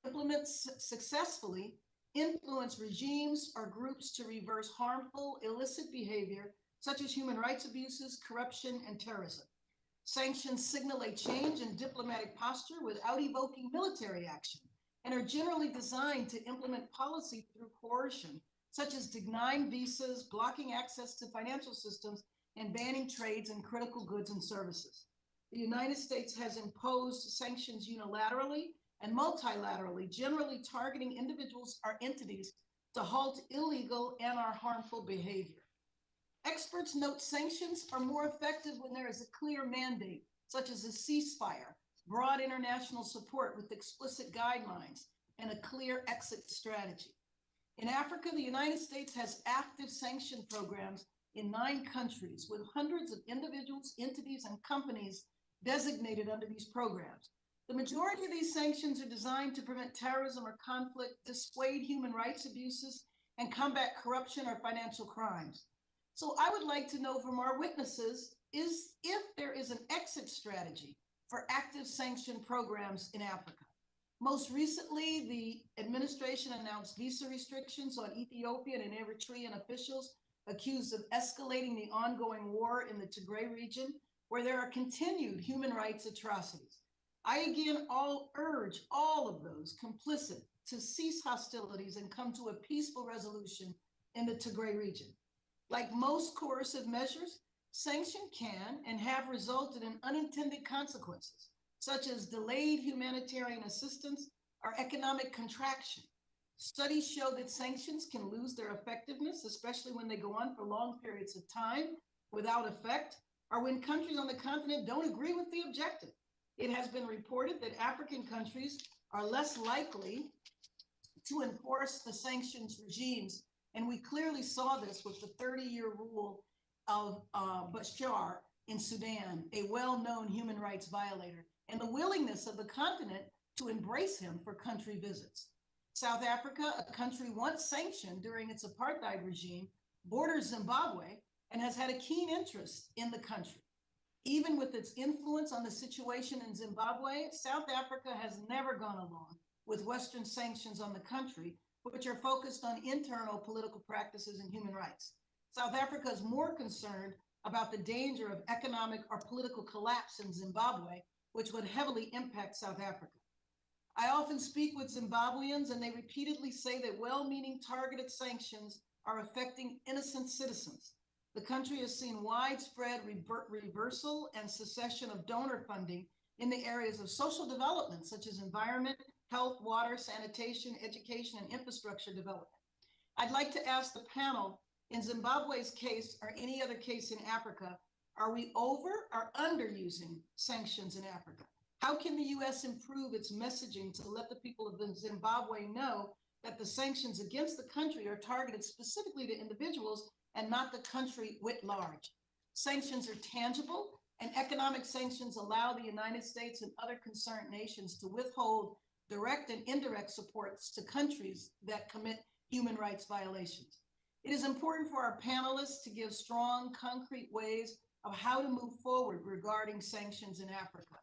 implement successfully influence regimes or groups to reverse harmful, illicit behavior, such as human rights abuses, corruption, and terrorism. Sanctions signal a change in diplomatic posture without evoking military action and are generally designed to implement policy through coercion, such as denying visas, blocking access to financial systems, and banning trades in critical goods and services. The United States has imposed sanctions unilaterally and multilaterally, generally targeting individuals or entities to halt illegal and or harmful behavior. Experts note sanctions are more effective when there is a clear mandate, such as a ceasefire, broad international support with explicit guidelines, and a clear exit strategy. In Africa, the United States has active sanction programs in 9 countries with hundreds of individuals, entities, and companies designated under these programs. The majority of these sanctions are designed to prevent terrorism or conflict, dissuade human rights abuses, and combat corruption or financial crimes. So I would like to know from our witnesses if there is an exit strategy for active sanction programs in Africa. Most recently, the administration announced visa restrictions on Ethiopian and Eritrean officials accused of escalating the ongoing war in the Tigray region, where there are continued human rights atrocities. I again urge all of those complicit to cease hostilities and come to a peaceful resolution in the Tigray region. Like most coercive measures, sanctions can and have resulted in unintended consequences, such as delayed humanitarian assistance or economic contraction. Studies show that sanctions can lose their effectiveness, especially when they go on for long periods of time without effect, or when countries on the continent don't agree with the objective. It has been reported that African countries are less likely to enforce the sanctions regimes, and we clearly saw this with the 30-year rule of Bashar in Sudan, a well-known human rights violator, and the willingness of the continent to embrace him for country visits. South Africa, a country once sanctioned during its apartheid regime, borders Zimbabwe and has had a keen interest in the country. Even with its influence on the situation in Zimbabwe, South Africa has never gone along with Western sanctions on the country, which are focused on internal political practices and human rights. South Africa is more concerned about the danger of economic or political collapse in Zimbabwe, which would heavily impact South Africa. I often speak with Zimbabweans, and they repeatedly say that well-meaning targeted sanctions are affecting innocent citizens. The country has seen widespread reversal and cessation of donor funding in the areas of social development, such as environment, health, water, sanitation, education, and infrastructure development. I'd like to ask the panel, in Zimbabwe's case or any other case in Africa, are we over or underusing sanctions in Africa? How can the U.S. improve its messaging to let the people of Zimbabwe know that the sanctions against the country are targeted specifically to individuals and not the country writ large? Sanctions are tangible, and economic sanctions allow the United States and other concerned nations to withhold direct and indirect supports to countries that commit human rights violations. It is important for our panelists to give strong, concrete ways of how to move forward regarding sanctions in Africa.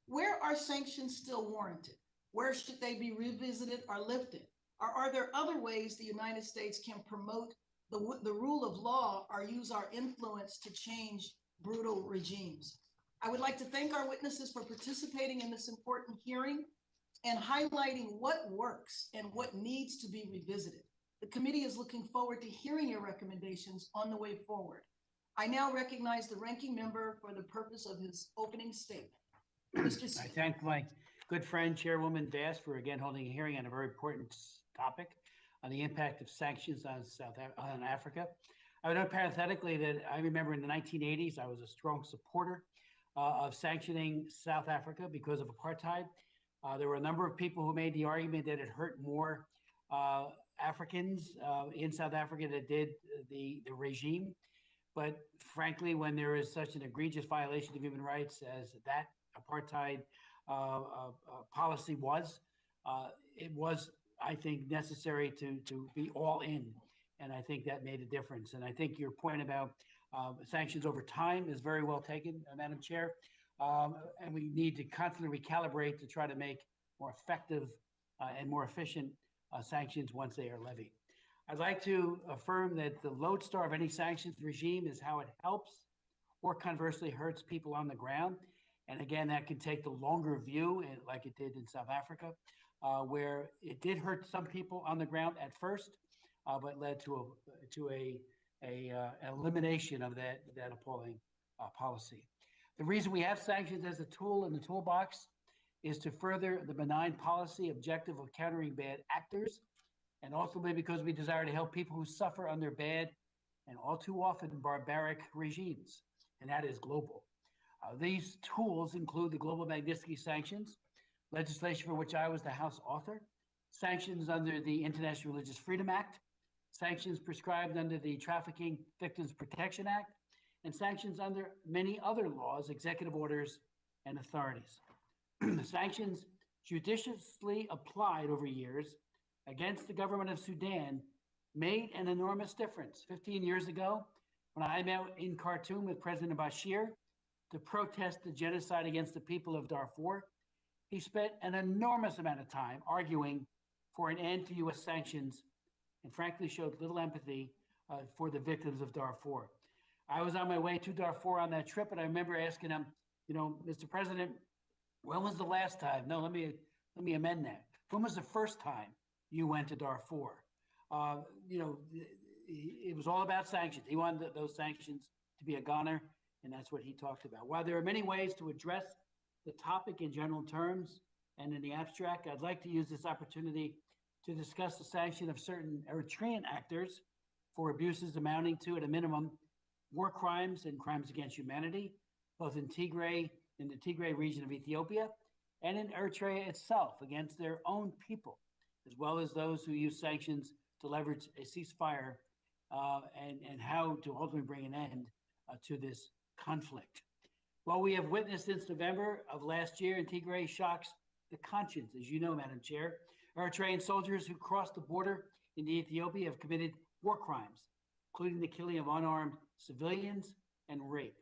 Where are sanctions still warranted? Where should they be revisited or lifted? Or are there other ways the United States can promote the rule of law or use our influence to change brutal regimes? I would like to thank our witnesses for participating in this important hearing and highlighting what works and what needs to be revisited. The committee is looking forward to hearing your recommendations on the way forward. I now recognize the ranking member for the purpose of his opening statement. Mr. I thank my good friend, Chairwoman Bass, for again holding a hearing on a very important topic on the impact of sanctions on Africa. I would note parenthetically that I remember in the 1980s, I was a strong supporter of sanctioning South Africa because of apartheid. There were a number of people who made the argument that it hurt more Africans in South Africa that did the regime. But frankly, when there is such an egregious violation of human rights as that apartheid policy was, it was, I think, necessary to be all in. And I think that made a difference. And I think your point about sanctions over time is very well taken, Madam Chair. And we need to constantly recalibrate to try to make more effective and more efficient sanctions once they are levied. I'd like to affirm that the lodestar of any sanctions regime is how it helps or conversely hurts people on the ground. And again, that can take the longer view, like it did in South Africa, where it did hurt some people on the ground at first, but led to an elimination of that appalling policy. The reason we have sanctions as a tool in the toolbox is to further the benign policy objective of countering bad actors, and ultimately because we desire to help people who suffer under bad and all too often barbaric regimes, and that is global. These tools include the Global Magnitsky Sanctions, legislation for which I was the House author, sanctions under the International Religious Freedom Act, sanctions prescribed under the Trafficking Victims Protection Act, and sanctions under many other laws, executive orders, and authorities. Sanctions judiciously applied over years against the government of Sudan made an enormous difference. 15 years ago, when I met in Khartoum with President Bashir to protest the genocide against the people of Darfur, he spent an enormous amount of time arguing for an end to U.S. sanctions and frankly showed little empathy for the victims of Darfur. I was on my way to Darfur on that trip, and I remember asking him, Mr. President, when was the last time? No, let me amend that. When was the first time you went to Darfur? It was all about sanctions. He wanted those sanctions to be a goner, and that's what he talked about. While there are many ways to address the topic in general terms and in the abstract, I'd like to use this opportunity to discuss the sanction of certain Eritrean actors for abuses amounting to, at a minimum, war crimes and crimes against humanity, both in the Tigray region of Ethiopia and in Eritrea itself against their own people, as well as those who use sanctions to leverage a ceasefire and how to ultimately bring an end to this conflict. What we have witnessed since November of last year in Tigray shocks the conscience, as you know, Madam Chair. Eritrean soldiers who crossed the border into Ethiopia have committed war crimes, including the killing of unarmed civilians and rape.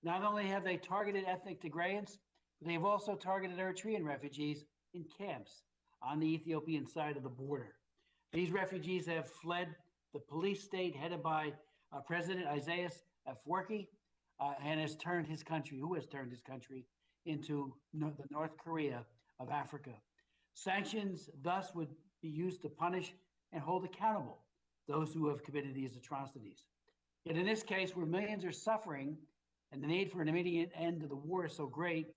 Not only have they targeted ethnic Tigrayans, but they have also targeted Eritrean refugees in camps on the Ethiopian side of the border. These refugees have fled the police state headed by President Isaias Afwerki, and who has turned his country into the North Korea of Africa. Sanctions thus would be used to punish and hold accountable those who have committed these atrocities. Yet in this case, where millions are suffering and the need for an immediate end to the war is so great,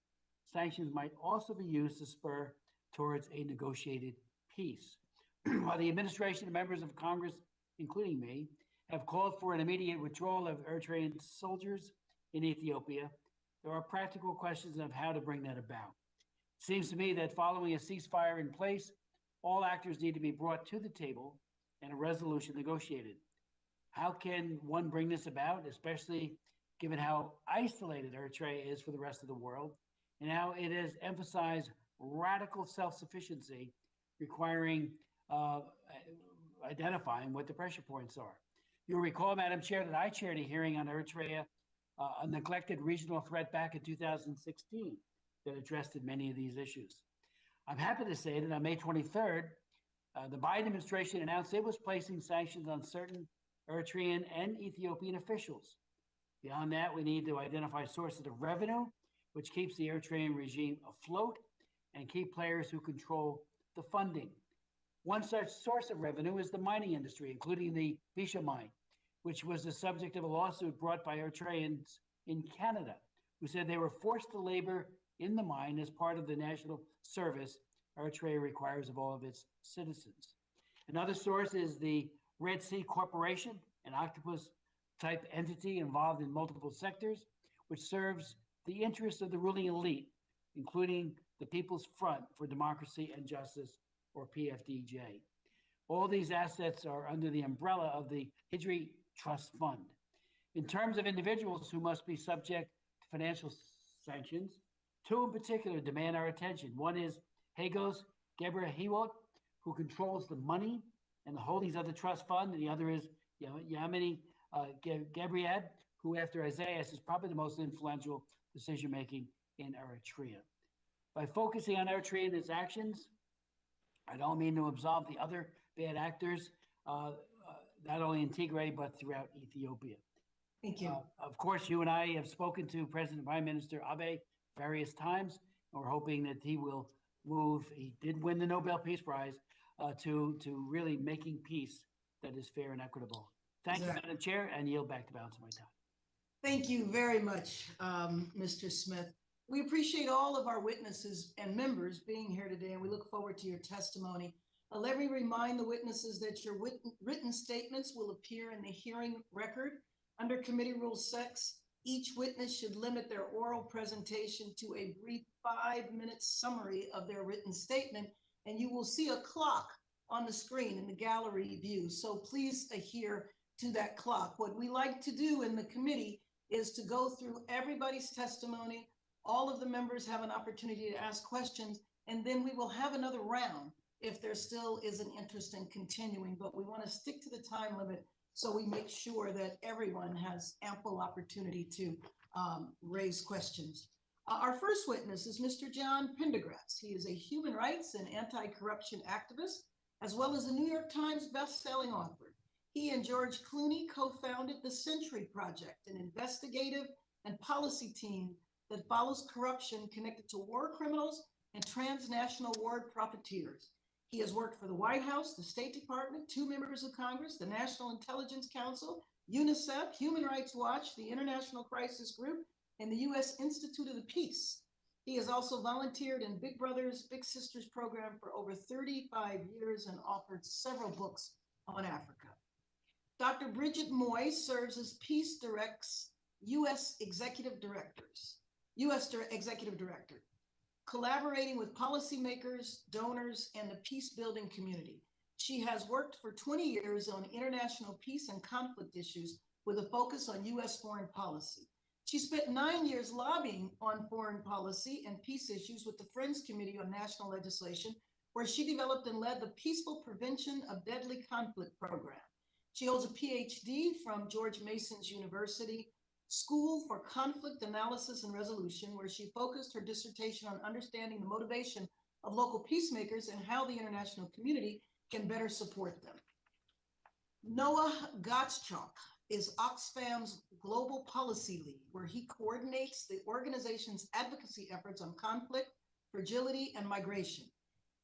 sanctions might also be used to spur towards a negotiated peace. While the administration and members of Congress, including me, have called for an immediate withdrawal of Eritrean soldiers in Ethiopia, there are practical questions of how to bring that about. It seems to me that following a ceasefire in place, all actors need to be brought to the table and a resolution negotiated. How can one bring this about, especially given how isolated Eritrea is for the rest of the world and how it has emphasized radical self-sufficiency, requiring identifying what the pressure points are? You'll recall, Madam Chair, that I chaired a hearing on Eritrea, a neglected regional threat back in 2016 that addressed many of these issues. I'm happy to say that on May 23rd, the Biden administration announced it was placing sanctions on certain Eritrean and Ethiopian officials. Beyond that, we need to identify sources of revenue, which keeps the Eritrean regime afloat, and key players who control the funding. One such source of revenue is the mining industry, including the Bisha mine, which was the subject of a lawsuit brought by Eritreans in Canada, who said they were forced to labor in the mine as part of the national service Eritrea requires of all of its citizens. Another source is the Red Sea Corporation, an octopus-type entity involved in multiple sectors, which serves the interests of the ruling elite, including the People's Front for Democracy and Justice, or PFDJ. All these assets are under the umbrella of the Hijri Trust Fund. In terms of individuals who must be subject to financial sanctions, two in particular demand our attention. One is Hagos Gebrehiyot, who controls the money and the holdings of the trust fund, and the other is Yamini Gebriad, who after Isaias is probably the most influential decision-making in Eritrea. By focusing on Eritrea and its actions, I don't mean to absolve the other bad actors, not only in Tigray, but throughout Ethiopia. Thank you. Of course, you and I have spoken to President Prime Minister Abe various times, and we're hoping that he will move. He did win the Nobel Peace Prize to really making peace that is fair and equitable. Thank you, Madam Chair, and yield back the balance of my time. Thank you very much, Mr. Smith. We appreciate all of our witnesses and members being here today, and we look forward to your testimony. Let me remind the witnesses that your written statements will appear in the hearing record. Under Committee Rule 6, each witness should limit their oral presentation to a brief 5-minute summary of their written statement, and you will see a clock on the screen in the gallery view. So please adhere to that clock. What we like to do in the committee is to go through everybody's testimony. All of the members have an opportunity to ask questions, and then we will have another round if there still is an interest in continuing, but we want to stick to the time limit so we make sure that everyone has ample opportunity to raise questions. Our first witness is Mr. John Prendergast. He is a human rights and anti-corruption activist, as well as a New York Times best-selling author. He and George Clooney co-founded the Sentry Project, an investigative and policy team that follows corruption connected to war criminals and transnational war profiteers. He has worked for the White House, the State Department, 2 members of Congress, the National Intelligence Council, UNICEF, Human Rights Watch, the International Crisis Group, and the U.S. Institute of the Peace. He has also volunteered in Big Brothers, Big Sisters program for over 35 years and authored several books on Africa. Dr. Bridget Moix serves as Peace Direct's U.S. Executive Director, collaborating with policymakers, donors, and the peace-building community. She has worked for 20 years on international peace and conflict issues with a focus on U.S. foreign policy. She spent 9 years lobbying on foreign policy and peace issues with the Friends Committee on National Legislation, where she developed and led the Peaceful Prevention of Deadly Conflict program. She holds a PhD from George Mason's University School for Conflict Analysis and Resolution, where she focused her dissertation on understanding the motivation of local peacemakers and how the international community can better support them. Noah Gottschalk is Oxfam's Global Policy Lead, where he coordinates the organization's advocacy efforts on conflict, fragility, and migration.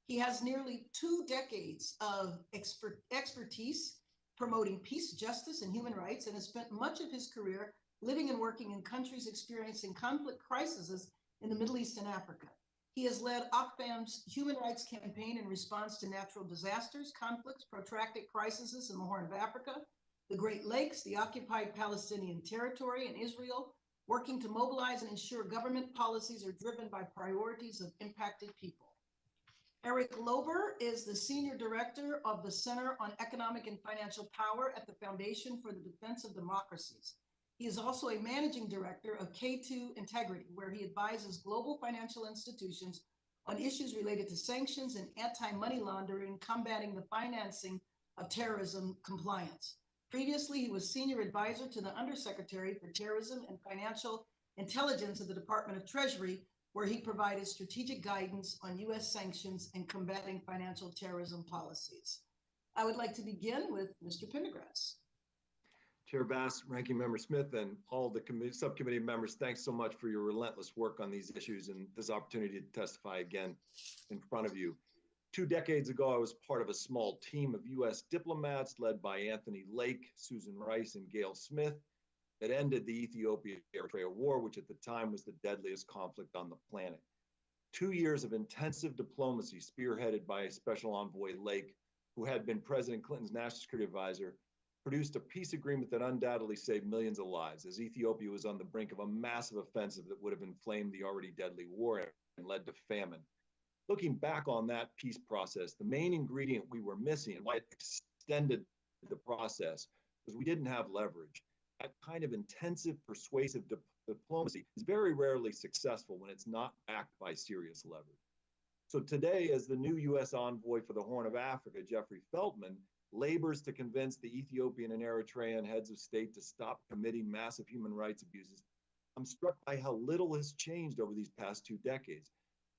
He has nearly 2 decades of expertise promoting peace, justice, and human rights, and has spent much of his career living and working in countries experiencing conflict crises in the Middle East and Africa. He has led Oxfam's human rights campaign in response to natural disasters, conflicts, protracted crises in the Horn of Africa, the Great Lakes, the occupied Palestinian territory, and Israel, working to mobilize and ensure government policies are driven by priorities of impacted people. Eric Lorber is the Senior Director of the Center on Economic and Financial Power at the Foundation for the Defense of Democracies. He is also a Managing Director of K2 Integrity, where he advises global financial institutions on issues related to sanctions and anti-money laundering, combating the financing of terrorism compliance. Previously, he was Senior Advisor to the Undersecretary for Terrorism and Financial Intelligence of the Department of Treasury, where he provided strategic guidance on U.S. sanctions and combating financial terrorism policies. I would like to begin with Mr. Prendergast. Chair Bass, Ranking Member Smith, and all the subcommittee members, thanks so much for your relentless work on these issues and this opportunity to testify again in front of you. 2 decades ago, I was part of a small team of U.S. diplomats led by Anthony Lake, Susan Rice, and Gail Smith that ended the Ethiopia-Eritrea War, which at the time was the deadliest conflict on the planet. 2 years of intensive diplomacy spearheaded by Special Envoy Lake, who had been President Clinton's National Security Advisor, produced a peace agreement that undoubtedly saved millions of lives as Ethiopia was on the brink of a massive offensive that would have inflamed the already deadly war and led to famine. Looking back on that peace process, the main ingredient we were missing and why it extended the process was we didn't have leverage. That kind of intensive, persuasive diplomacy is very rarely successful when it's not backed by serious leverage. So today, as the new U.S. envoy for the Horn of Africa, Jeffrey Feltman, labors to convince the Ethiopian and Eritrean heads of state to stop committing massive human rights abuses, I'm struck by how little has changed over these past 2 decades.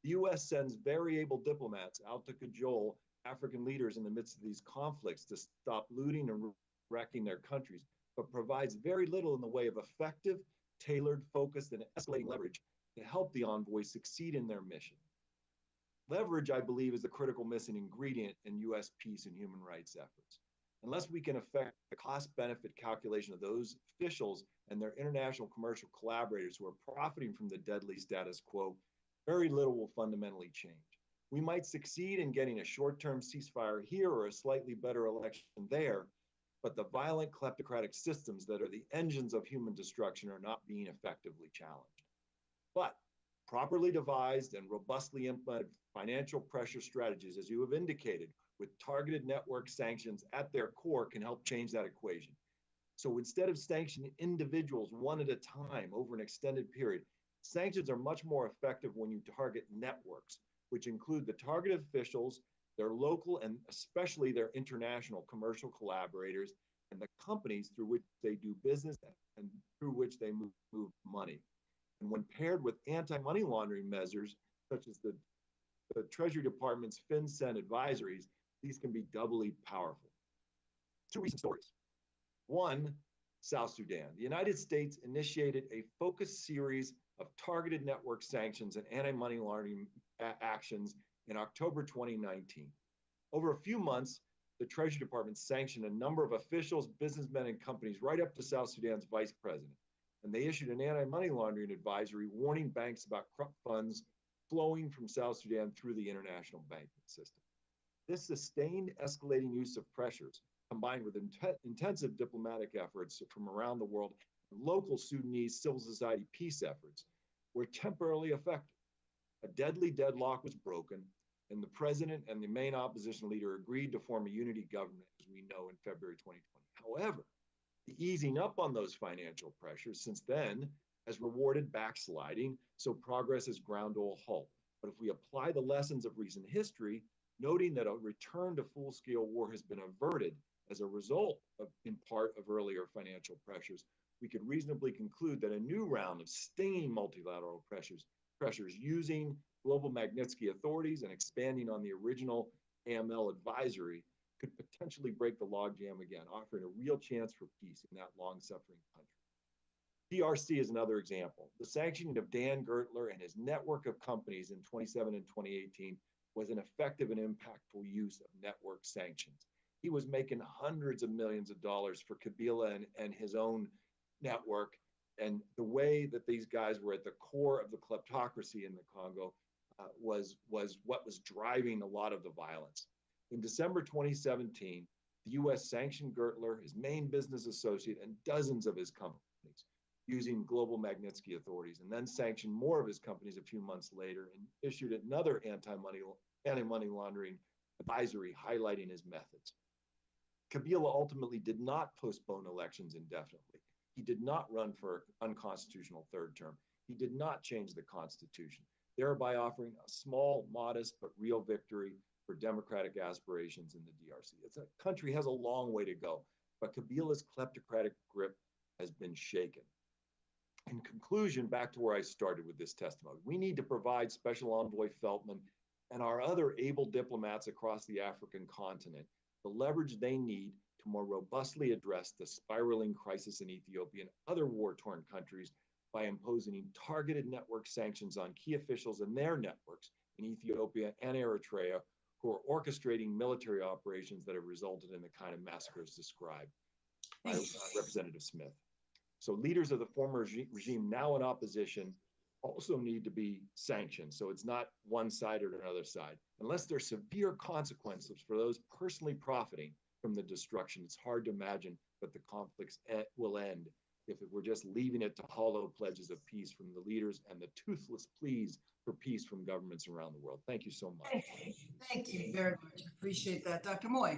The U.S. sends very able diplomats out to cajole African leaders in the midst of these conflicts to stop looting and wrecking their countries, but provides very little in the way of effective, tailored, focused, and escalating leverage to help the envoys succeed in their mission. Leverage, I believe, is the critical missing ingredient in U.S. peace and human rights efforts. Unless we can affect the cost-benefit calculation of those officials and their international commercial collaborators who are profiting from the deadly status quo, very little will fundamentally change. We might succeed in getting a short-term ceasefire here or a slightly better election there, but the violent kleptocratic systems that are the engines of human destruction are not being effectively challenged. But properly devised and robustly implemented financial pressure strategies, as you have indicated, with targeted network sanctions at their core can help change that equation. So instead of sanctioning individuals one at a time over an extended period, sanctions are much more effective when you target networks, which include the targeted officials, their local and especially their international commercial collaborators, and the companies through which they do business and through which they move money. And when paired with anti-money laundering measures, such as the Treasury Department's FinCEN advisories, these can be doubly powerful. Two recent stories. One, South Sudan. The United States initiated a focused series of targeted network sanctions and anti-money laundering actions in October 2019. Over a few months, the Treasury Department sanctioned a number of officials, businessmen, and companies right up to South Sudan's vice president. And they issued an anti-money laundering advisory warning banks about corrupt funds flowing from South Sudan through the international banking system. This sustained escalating use of pressures, combined with intensive diplomatic efforts from around the world, and local Sudanese civil society peace efforts, were temporarily effective. A deadly deadlock was broken, and the president and the main opposition leader agreed to form a unity government, as we know, in February 2020. However, the easing up on those financial pressures since then has rewarded backsliding, so progress has ground to a halt. But if we apply the lessons of recent history, noting that a return to full-scale war has been averted as a result of, in part, of earlier financial pressures, we could reasonably conclude that a new round of stinging multilateral pressures using global Magnitsky authorities and expanding on the original AML advisory could potentially break the logjam again, offering a real chance for peace in that long-suffering country. DRC is another example. The sanctioning of Dan Gertler and his network of companies in 2017 and 2018 was an effective and impactful use of network sanctions. He was making hundreds of millions of dollars for Kabila and his own network. And the way that these guys were at the core of the kleptocracy in the Congo was what was driving a lot of the violence. In December 2017, the US sanctioned Gertler, his main business associate, and dozens of his companies using global Magnitsky authorities, and then sanctioned more of his companies a few months later and issued another anti-money laundering advisory highlighting his methods. Kabila ultimately did not postpone elections indefinitely. He did not run for an unconstitutional third term. He did not change the Constitution, thereby offering a small, modest, but real victory for democratic aspirations in the DRC. It's a country has a long way to go, but Kabila's kleptocratic grip has been shaken. In conclusion, back to where I started with this testimony, we need to provide Special Envoy Feltman and our other able diplomats across the African continent the leverage they need to more robustly address the spiraling crisis in Ethiopia and other war-torn countries by imposing targeted network sanctions on key officials and their networks in Ethiopia and Eritrea who are orchestrating military operations that have resulted in the kind of massacres described by Representative Smith. So leaders of the former regime now in opposition also need to be sanctioned. So it's not one side or another side. Unless there's severe consequences for those personally profiting from the destruction, it's hard to imagine that the conflicts will end if we're just leaving it to hollow pledges of peace from the leaders and the toothless pleas for peace from governments around the world. Thank you so much. Thank you very much. Appreciate that. Dr. Moix.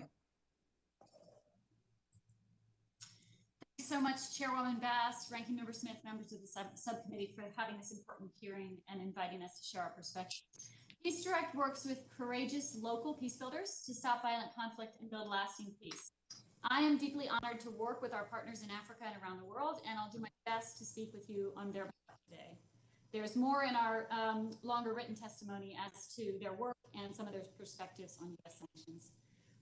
Thanks so much, Chairwoman Bass, Ranking Member Smith, members of the subcommittee for having this important hearing and inviting us to share our perspectives. Peace Direct works with courageous local peace builders to stop violent conflict and build lasting peace. I am deeply honored to work with our partners in Africa and around the world, and I'll do my best to speak with you on their behalf today. There's more in our longer written testimony as to their work and some of their perspectives on U.S. sanctions.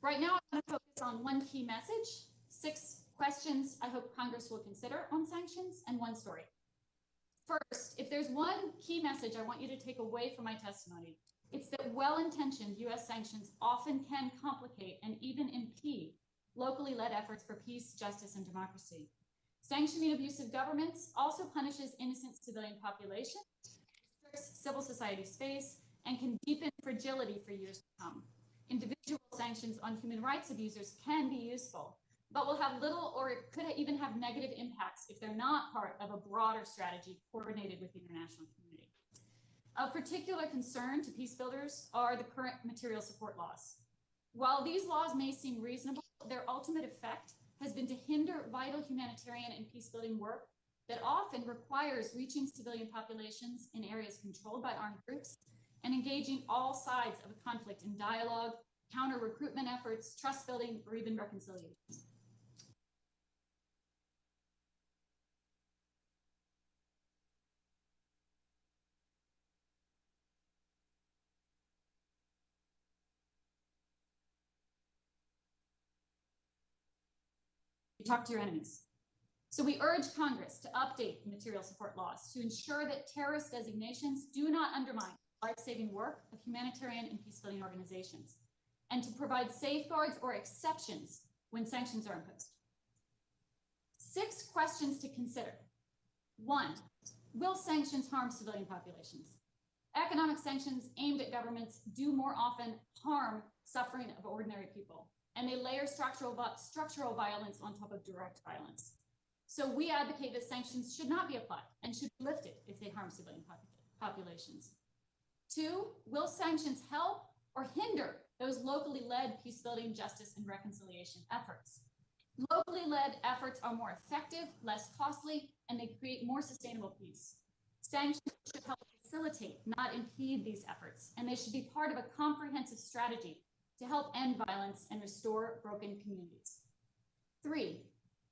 Right now, I'm going to focus on one key message, 6 questions I hope Congress will consider on sanctions, and one story. First, if there's one key message I want you to take away from my testimony, it's that well-intentioned U.S. sanctions often can complicate and even impede locally led efforts for peace, justice, and democracy. Sanctioning abusive governments also punishes innocent civilian populations, restricts civil society space, and can deepen fragility for years to come. Individual sanctions on human rights abusers can be useful, but will have little or could even have negative impacts if they're not part of a broader strategy coordinated with the international community. Of particular concern to peace builders are the current material support laws. While these laws may seem reasonable, their ultimate effect has been to hinder vital humanitarian and peace-building work that often requires reaching civilian populations in areas controlled by armed groups and engaging all sides of a conflict in dialogue, counter-recruitment efforts, trust-building, or even reconciliation. You talk to your enemies. So we urge Congress to update the material support laws to ensure that terrorist designations do not undermine life-saving work of humanitarian and peace-building organizations, and to provide safeguards or exceptions when sanctions are imposed. 6 questions to consider. 1, will sanctions harm civilian populations? Economic sanctions aimed at governments do more often harm suffering of ordinary people, and they layer structural violence on top of direct violence. So we advocate that sanctions should not be applied and should be lifted if they harm civilian populations. 2, will sanctions help or hinder those locally led peace-building, justice, and reconciliation efforts? Locally led efforts are more effective, less costly, and they create more sustainable peace. Sanctions should help facilitate, not impede these efforts, and they should be part of a comprehensive strategy to help end violence and restore broken communities. 3,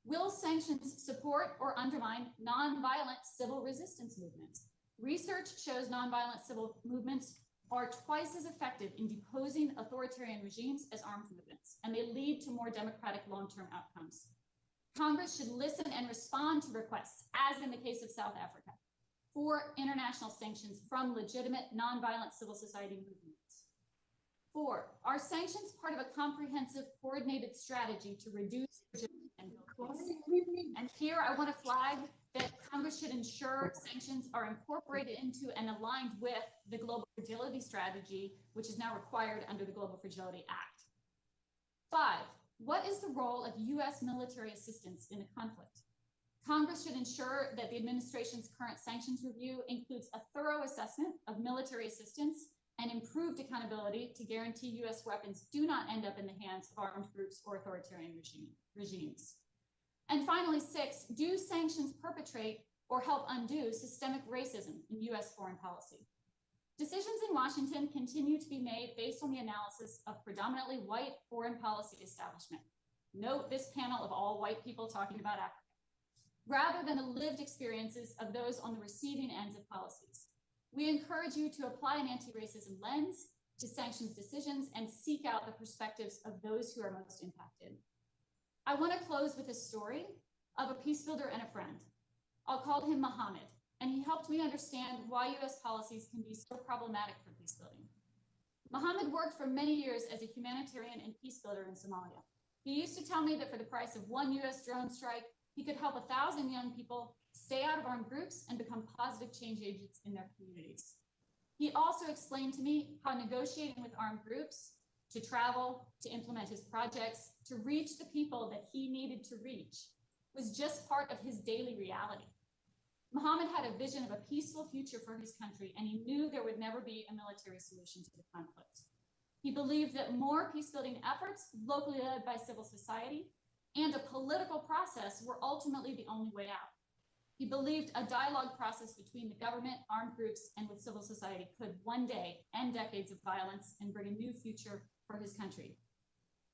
will sanctions support or undermine nonviolent civil resistance movements? Research shows nonviolent civil movements are twice as effective in deposing authoritarian regimes as armed movements, and they lead to more democratic long-term outcomes. Congress should listen and respond to requests, as in the case of South Africa, for international sanctions from legitimate nonviolent civil society movements. 4, are sanctions part of a comprehensive, coordinated strategy to reduce and build peace? And here I want to flag that Congress should ensure sanctions are incorporated into and aligned with the Global Fragility Strategy, which is now required under the Global Fragility Act. 5, what is the role of U.S. military assistance in the conflict? Congress should ensure that the administration's current sanctions review includes a thorough assessment of military assistance and improved accountability to guarantee U.S. weapons do not end up in the hands of armed groups or authoritarian regimes. And finally, 6, do sanctions perpetrate or help undo systemic racism in U.S. foreign policy? Decisions in Washington continue to be made based on the analysis of predominantly white foreign policy establishment. Note this panel of all white people talking about Africa, rather than the lived experiences of those on the receiving ends of policies. We encourage you to apply an anti-racism lens to sanctions decisions and seek out the perspectives of those who are most impacted. I want to close with a story of a peace builder and a friend. I'll call him Mohammed, and he helped me understand why U.S. policies can be so problematic for peace building. Mohammed worked for many years as a humanitarian and peace builder in Somalia. He used to tell me that for the price of 1 U.S. drone strike, he could help 1,000 young people stay out of armed groups and become positive change agents in their communities. He also explained to me how negotiating with armed groups to travel, to implement his projects, to reach the people that he needed to reach was just part of his daily reality. Mohammed had a vision of a peaceful future for his country, and he knew there would never be a military solution to the conflict. He believed that more peace-building efforts, locally led by civil society, and a political process were ultimately the only way out. He believed a dialogue process between the government, armed groups, and with civil society could one day end decades of violence and bring a new future for his country.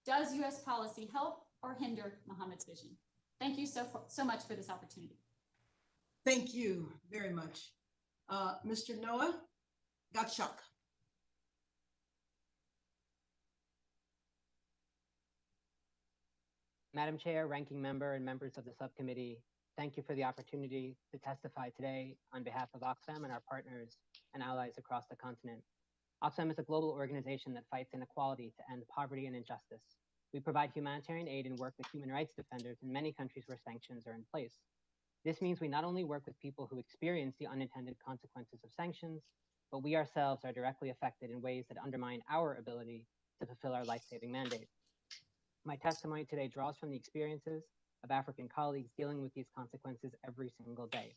Does U.S. policy help or hinder Mohammed's vision? Thank you so much for this opportunity. Thank you very much. Mr. Noah Gottschalk. Madam Chair, Ranking Member, and members of the subcommittee, thank you for the opportunity to testify today on behalf of Oxfam and our partners and allies across the continent. Oxfam is a global organization that fights inequality to end poverty and injustice. We provide humanitarian aid and work with human rights defenders in many countries where sanctions are in place. This means we not only work with people who experience the unintended consequences of sanctions, but we ourselves are directly affected in ways that undermine our ability to fulfill our life-saving mandate. My testimony today draws from the experiences of African colleagues dealing with these consequences every single day.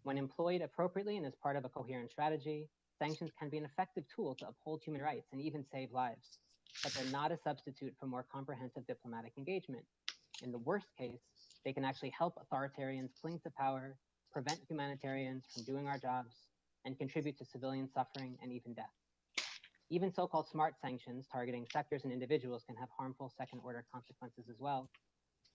When employed appropriately and as part of a coherent strategy, sanctions can be an effective tool to uphold human rights and even save lives, but they're not a substitute for more comprehensive diplomatic engagement. In the worst case, they can actually help authoritarians cling to power, prevent humanitarians from doing our jobs, and contribute to civilian suffering and even death. Even so-called smart sanctions targeting sectors and individuals can have harmful second-order consequences as well.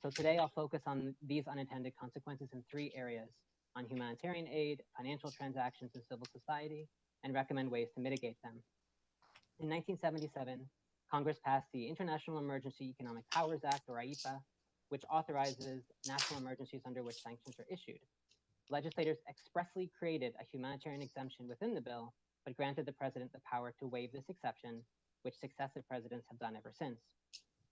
So today I'll focus on these unintended consequences in three areas: on humanitarian aid, financial transactions, and civil society, and recommend ways to mitigate them. In 1977, Congress passed the International Emergency Economic Powers Act, or IEPA, which authorizes national emergencies under which sanctions are issued. Legislators expressly created a humanitarian exemption within the bill, but granted the president the power to waive this exception, which successive presidents have done ever since.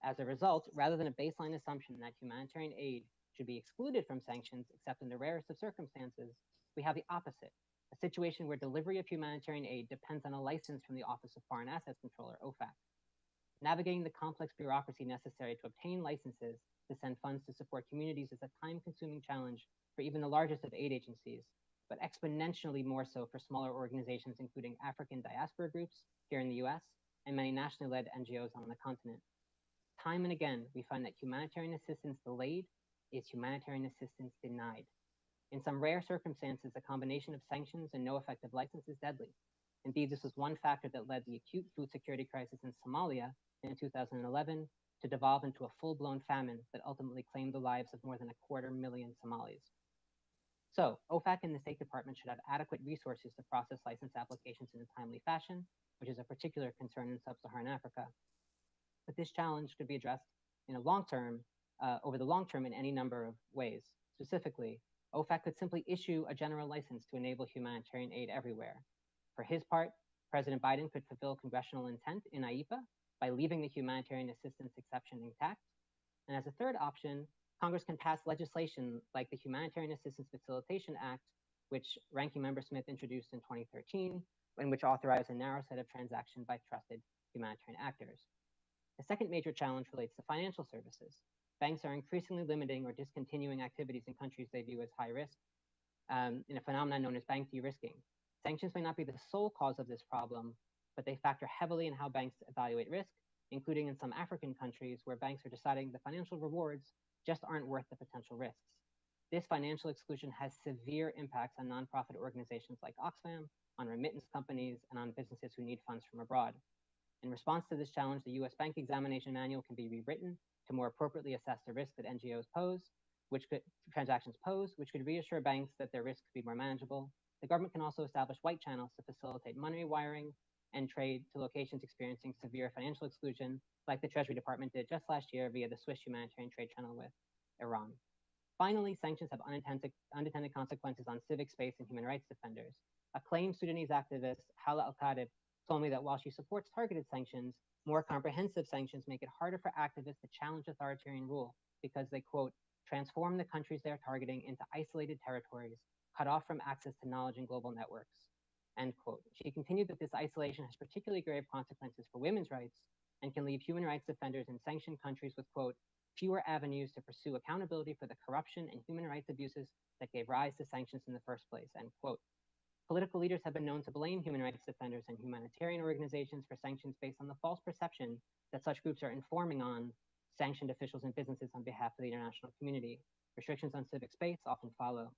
As a result, rather than a baseline assumption that humanitarian aid should be excluded from sanctions except in the rarest of circumstances, we have the opposite, a situation where delivery of humanitarian aid depends on a license from the Office of Foreign Assets Controller, OFAC. Navigating the complex bureaucracy necessary to obtain licenses to send funds to support communities is a time-consuming challenge for even the largest of aid agencies, but exponentially more so for smaller organizations, including African diaspora groups here in the US and many nationally led NGOs on the continent. Time and again, we find that humanitarian assistance delayed is humanitarian assistance denied. In some rare circumstances, a combination of sanctions and no effective license is deadly. Indeed, this was one factor that led the acute food security crisis in Somalia in 2011 to devolve into a full-blown famine that ultimately claimed the lives of more than 250,000 Somalis. So, OFAC and the State Department should have adequate resources to process license applications in a timely fashion, which is a particular concern in sub-Saharan Africa. But this challenge could be addressed in a over the long term in any number of ways. Specifically, OFAC could simply issue a general license to enable humanitarian aid everywhere. For his part, President Biden could fulfill congressional intent in IEPA by leaving the humanitarian assistance exception intact. And as a third option, Congress can pass legislation like the Humanitarian Assistance Facilitation Act, which Ranking Member Smith introduced in 2013, and which authorized a narrow set of transactions by trusted humanitarian actors. The second major challenge relates to financial services. Banks are increasingly limiting or discontinuing activities in countries they view as high risk, in a phenomenon known as bank de-risking. Sanctions may not be the sole cause of this problem, but they factor heavily in how banks evaluate risk, including in some African countries where banks are deciding the financial rewards just aren't worth the potential risks. This financial exclusion has severe impacts on nonprofit organizations like Oxfam, on remittance companies, and on businesses who need funds from abroad. In response to this challenge, the US Bank Examination Manual can be rewritten to more appropriately assess the risk that transactions pose, which could reassure banks that their risk could be more manageable. The government can also establish white channels to facilitate money wiring and trade to locations experiencing severe financial exclusion, like the Treasury Department did just last year via the Swiss humanitarian trade channel with Iran. Finally, sanctions have unintended consequences on civic space and human rights defenders. Acclaimed Sudanese activist Hala Al-Qadib told me that while she supports targeted sanctions, more comprehensive sanctions make it harder for activists to challenge authoritarian rule because they, quote, transform the countries they're targeting into isolated territories, cut off from access to knowledge and global networks, end quote. She continued that this isolation has particularly grave consequences for women's rights and can leave human rights defenders in sanctioned countries with, quote, fewer avenues to pursue accountability for the corruption and human rights abuses that gave rise to sanctions in the first place, end quote. Political leaders have been known to blame human rights defenders and humanitarian organizations for sanctions based on the false perception that such groups are informing on sanctioned officials and businesses on behalf of the international community. Restrictions on civic space often follow.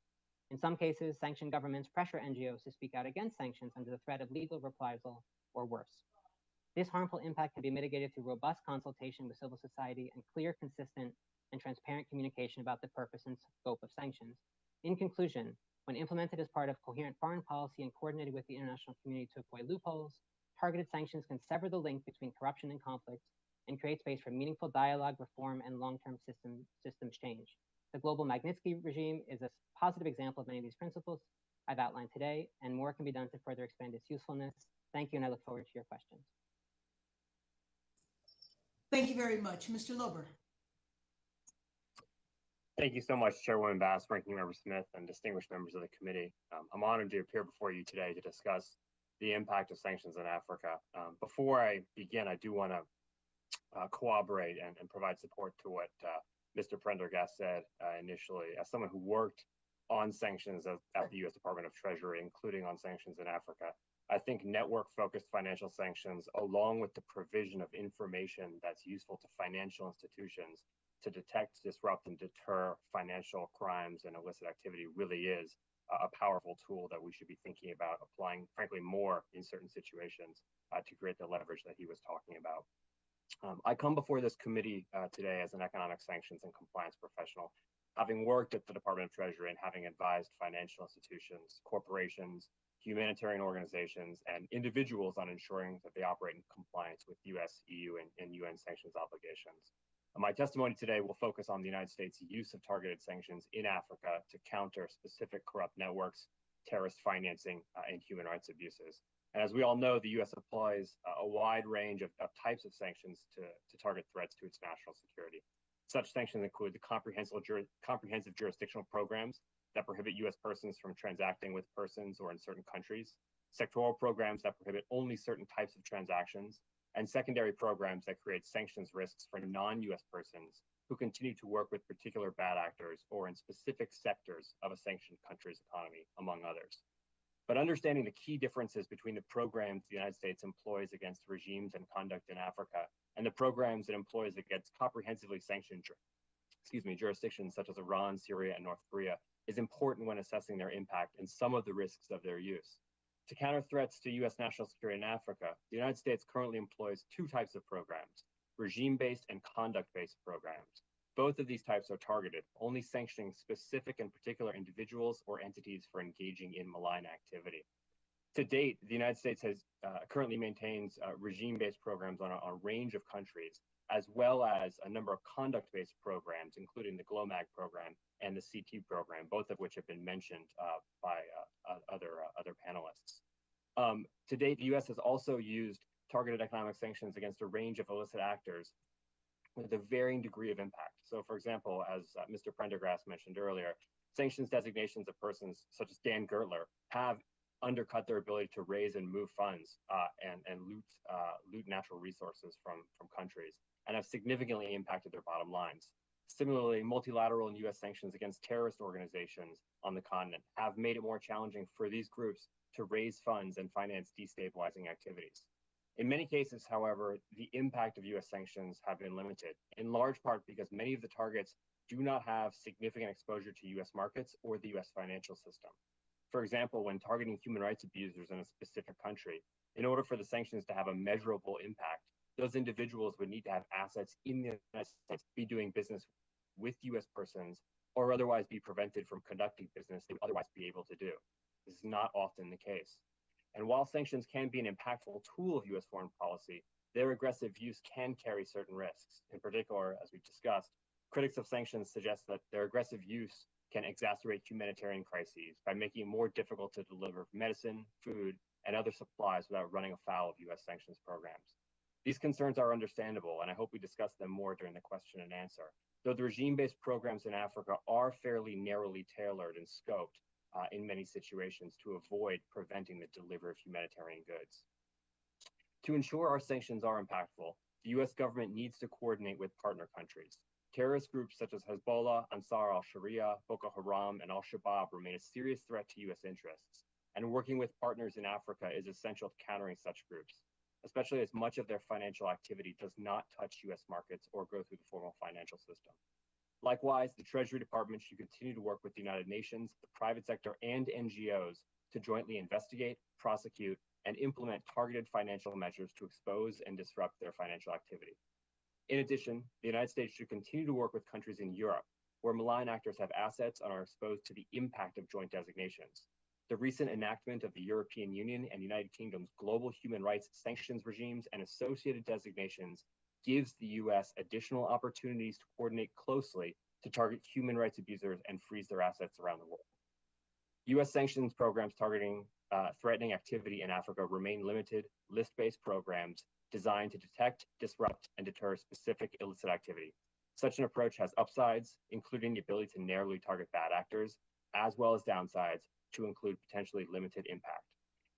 In some cases, sanctioned governments pressure NGOs to speak out against sanctions under the threat of legal reprisal or worse. This harmful impact can be mitigated through robust consultation with civil society and clear, consistent, and transparent communication about the purpose and scope of sanctions. In conclusion, When implemented as part of coherent foreign policy and coordinated with the international community to avoid loopholes, targeted sanctions can sever the link between corruption and conflict and create space for meaningful dialogue, reform, and long-term systems change. The global Magnitsky regime is a positive example of many of these principles I've outlined today, and more can be done to further expand its usefulness. Thank you, and I look forward to your questions. Thank you very much. Mr. Lorber. Thank you so much, Chairwoman Bass, Ranking Member Smith, and distinguished members of the committee. I'm honored to appear before you today to discuss the impact of sanctions in Africa. Before I begin, I do want to corroborate and provide support to what Mr. Prendergast said initially. As someone who worked on sanctions at the U.S. Department of Treasury, including on sanctions in Africa, I think network-focused financial sanctions, along with the provision of information that's useful to financial institutions to detect, disrupt, and deter financial crimes and illicit activity, really is a powerful tool that we should be thinking about applying, frankly, more in certain situations to create the leverage that he was talking about. I come before this committee today as an economic sanctions and compliance professional, having worked at the Department of Treasury and having advised financial institutions, corporations, humanitarian organizations, and individuals on ensuring that they operate in compliance with US, EU, and UN sanctions obligations. My testimony today will focus on the United States' use of targeted sanctions in Africa to counter specific corrupt networks, terrorist financing, and human rights abuses. And as we all know, the U.S. applies a wide range of types of sanctions to target threats to its national security. Such sanctions include the comprehensive jurisdictional programs that prohibit U.S. persons from transacting with persons or in certain countries, sectoral programs that prohibit only certain types of transactions, and secondary programs that create sanctions risks for non-U.S. persons who continue to work with particular bad actors or in specific sectors of a sanctioned country's economy, among others. But understanding the key differences between the programs the United States employs against regimes and conduct in Africa and the programs it employs against comprehensively sanctioned jurisdictions such as Iran, Syria, and North Korea is important when assessing their impact and some of the risks of their use. To counter threats to U.S. national security in Africa, the United States currently employs two types of programs, regime-based and conduct-based programs. Both of these types are targeted, only sanctioning specific and particular individuals or entities for engaging in malign activity. To date, the United States has currently maintains regime-based programs on a range of countries, as well as a number of conduct-based programs, including the GLOMAG program and the CT program, both of which have been mentioned by other panelists. To date, the U.S. has also used targeted economic sanctions against a range of illicit actors with a varying degree of impact. So, for example, as Mr. Prendergast mentioned earlier, sanctions designations of persons such as Dan Gertler have undercut their ability to raise and move funds and loot natural resources from countries and have significantly impacted their bottom lines. Similarly, multilateral and U.S. sanctions against terrorist organizations on the continent have made it more challenging for these groups to raise funds and finance destabilizing activities. In many cases, however, the impact of U.S. sanctions have been limited, in large part because many of the targets do not have significant exposure to U.S. markets or the U.S. financial system. For example, when targeting human rights abusers in a specific country, in order for the sanctions to have a measurable impact, those individuals would need to have assets in the United States, be doing business with U.S. persons, or otherwise be prevented from conducting business they would otherwise be able to do. This is not often the case. And while sanctions can be an impactful tool of U.S. foreign policy, their aggressive use can carry certain risks. In particular, as we've discussed, critics of sanctions suggest that their aggressive use can exacerbate humanitarian crises by making it more difficult to deliver medicine, food, and other supplies without running afoul of U.S. sanctions programs. These concerns are understandable, and I hope we discuss them more during the question and answer, though the regime-based programs in Africa are fairly narrowly tailored and scoped in many situations to avoid preventing the delivery of humanitarian goods. To ensure our sanctions are impactful, the U.S. government needs to coordinate with partner countries. Terrorist groups such as Hezbollah, Ansar al-Sharia, Boko Haram, and al-Shabaab remain a serious threat to U.S. interests, and working with partners in Africa is essential to countering such groups, especially as much of their financial activity does not touch U.S. markets or go through the formal financial system. Likewise, the Treasury Department should continue to work with the United Nations, the private sector, and NGOs to jointly investigate, prosecute, and implement targeted financial measures to expose and disrupt their financial activity. In addition, the United States should continue to work with countries in Europe where malign actors have assets and are exposed to the impact of joint designations. The recent enactment of the European Union and United Kingdom's global human rights sanctions regimes and associated designations gives the US additional opportunities to coordinate closely to target human rights abusers and freeze their assets around the world. US sanctions programs targeting threatening activity in Africa remain limited, list-based programs designed to detect, disrupt, and deter specific illicit activity. Such an approach has upsides, including the ability to narrowly target bad actors, as well as downsides to include potentially limited impact.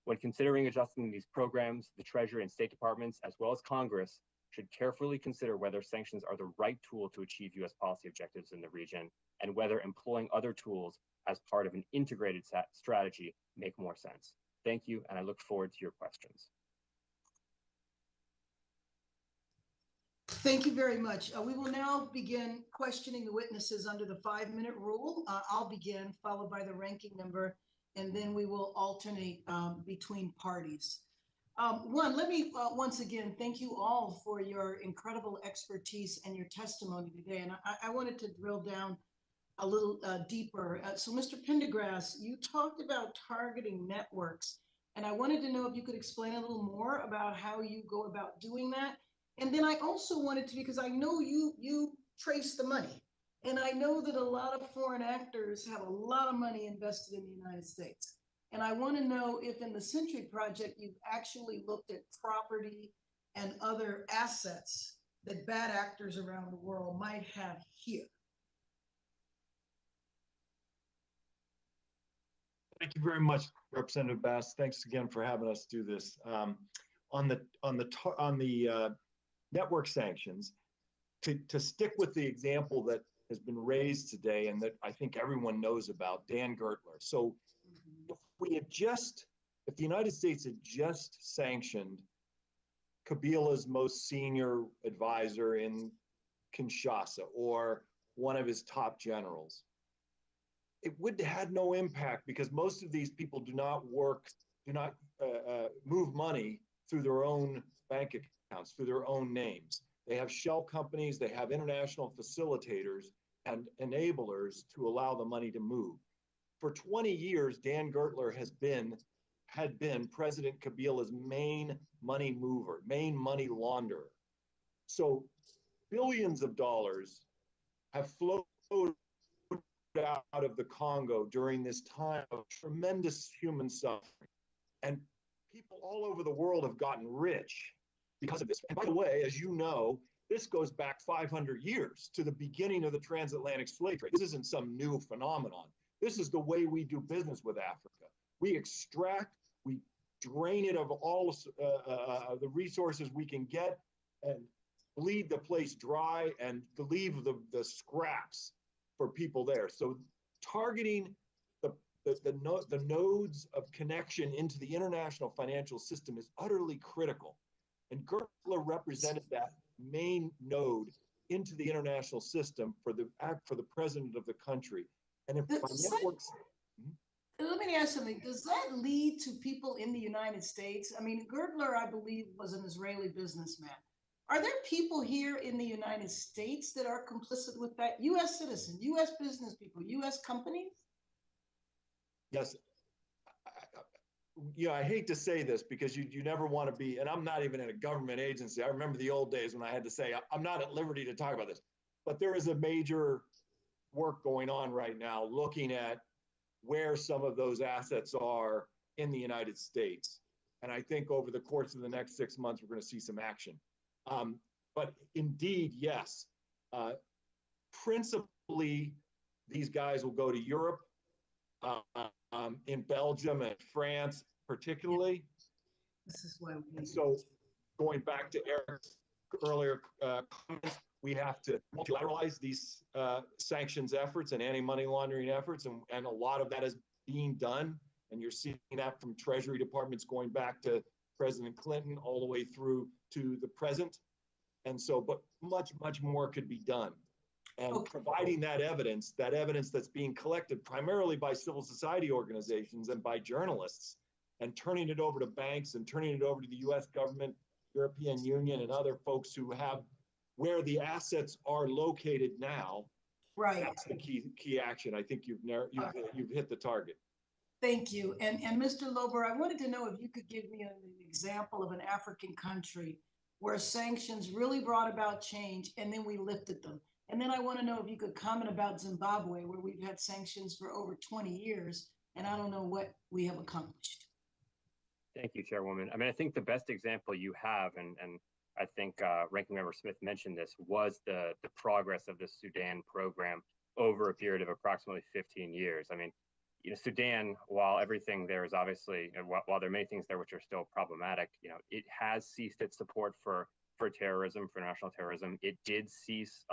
When considering adjusting these programs, the Treasury and State Departments, as well as Congress, should carefully consider whether sanctions are the right tool to achieve US policy objectives in the region, and whether employing other tools as part of an integrated strategy make more sense. Thank you, and I look forward to your questions. Thank you very much. We will now begin questioning the witnesses under the 5-minute rule. I'll begin, followed by the ranking member, and then we will alternate between parties. Let me once again thank you all for your incredible expertise and your testimony today. And I wanted to drill down a little deeper. So Mr. Prendergast, you talked about targeting networks, and I wanted to know if you could explain a little more about how you go about doing that. And then I also wanted to, because I know you trace the money, and I know that a lot of foreign actors have a lot of money invested in the United States. And I want to know if in the Sentry project, you've actually looked at property and other assets that bad actors around the world might have here. Thank you very much, Representative Bass. Thanks again for having us do this. On the network sanctions, to stick with the example that has been raised today and that I think everyone knows about, Dan Gertler. So if the United States had just sanctioned Kabila's most senior advisor in Kinshasa or one of his top generals, it would have had no impact because most of these people do not move money through their own bank accounts, through their own names. They have shell companies, they have international facilitators and enablers to allow the money to move. For 20 years, Dan Gertler had been President Kabila's main money mover, main money launderer. So billions of dollars have flowed out of the Congo during this time of tremendous human suffering. And people all over the world have gotten rich because of this. And by the way, as you know, this goes back 500 years to the beginning of the transatlantic slave trade. This isn't some new phenomenon. This is the way we do business with Africa. We extract, we drain it of all the resources we can get and bleed the place dry and leave the scraps for people there. So targeting the nodes of connection into the international financial system is utterly critical. And Gertler represented that main node into the international system for the president of the country. And if by networks, let me ask something. Does that lead to people in the United States? I mean, Gertler, I believe, was an Israeli businessman. Are there people here in the United States that are complicit with that? U.S. citizens, U.S. business people, U.S. companies? Yes. I hate to say this because you never want to be, and I'm not even in a government agency. I remember the old days when I had to say, I'm not at liberty to talk about this. But there is a major work going on right now looking at where some of those assets are in the United States. And I think over the course of the next 6 months, we're going to see some action. But indeed, yes, principally, these guys will go to Europe, in Belgium and France, particularly. This is why we so going back to Eric's earlier comments, we have to multilateralize these sanctions efforts and anti-money laundering efforts, and a lot of that is being done. And you're seeing that from Treasury departments going back to President Clinton all the way through to the present. And so, but much, much more could be done. And providing that evidence that's being collected primarily by civil society organizations and by journalists, and turning it over to banks and turning it over to the US government, European Union, and other folks who have where the assets are located now, Right. That's the key action. I think you've hit the target. Thank you. And Mr. Lorber, I wanted to know if you could give me an example of an African country where sanctions really brought about change and then we lifted them. And then I want to know if you could comment about Zimbabwe, where we've had sanctions for over 20 years, and I don't know what we have accomplished. Thank you, Chairwoman. I mean, I think the best example you have, and I think Ranking Member Smith mentioned this, was the progress of the Sudan program over a period of approximately 15 years. I mean, Sudan, while everything there is obviously, while there are many things there which are still problematic, it has ceased its support for terrorism, for national terrorism. It did cease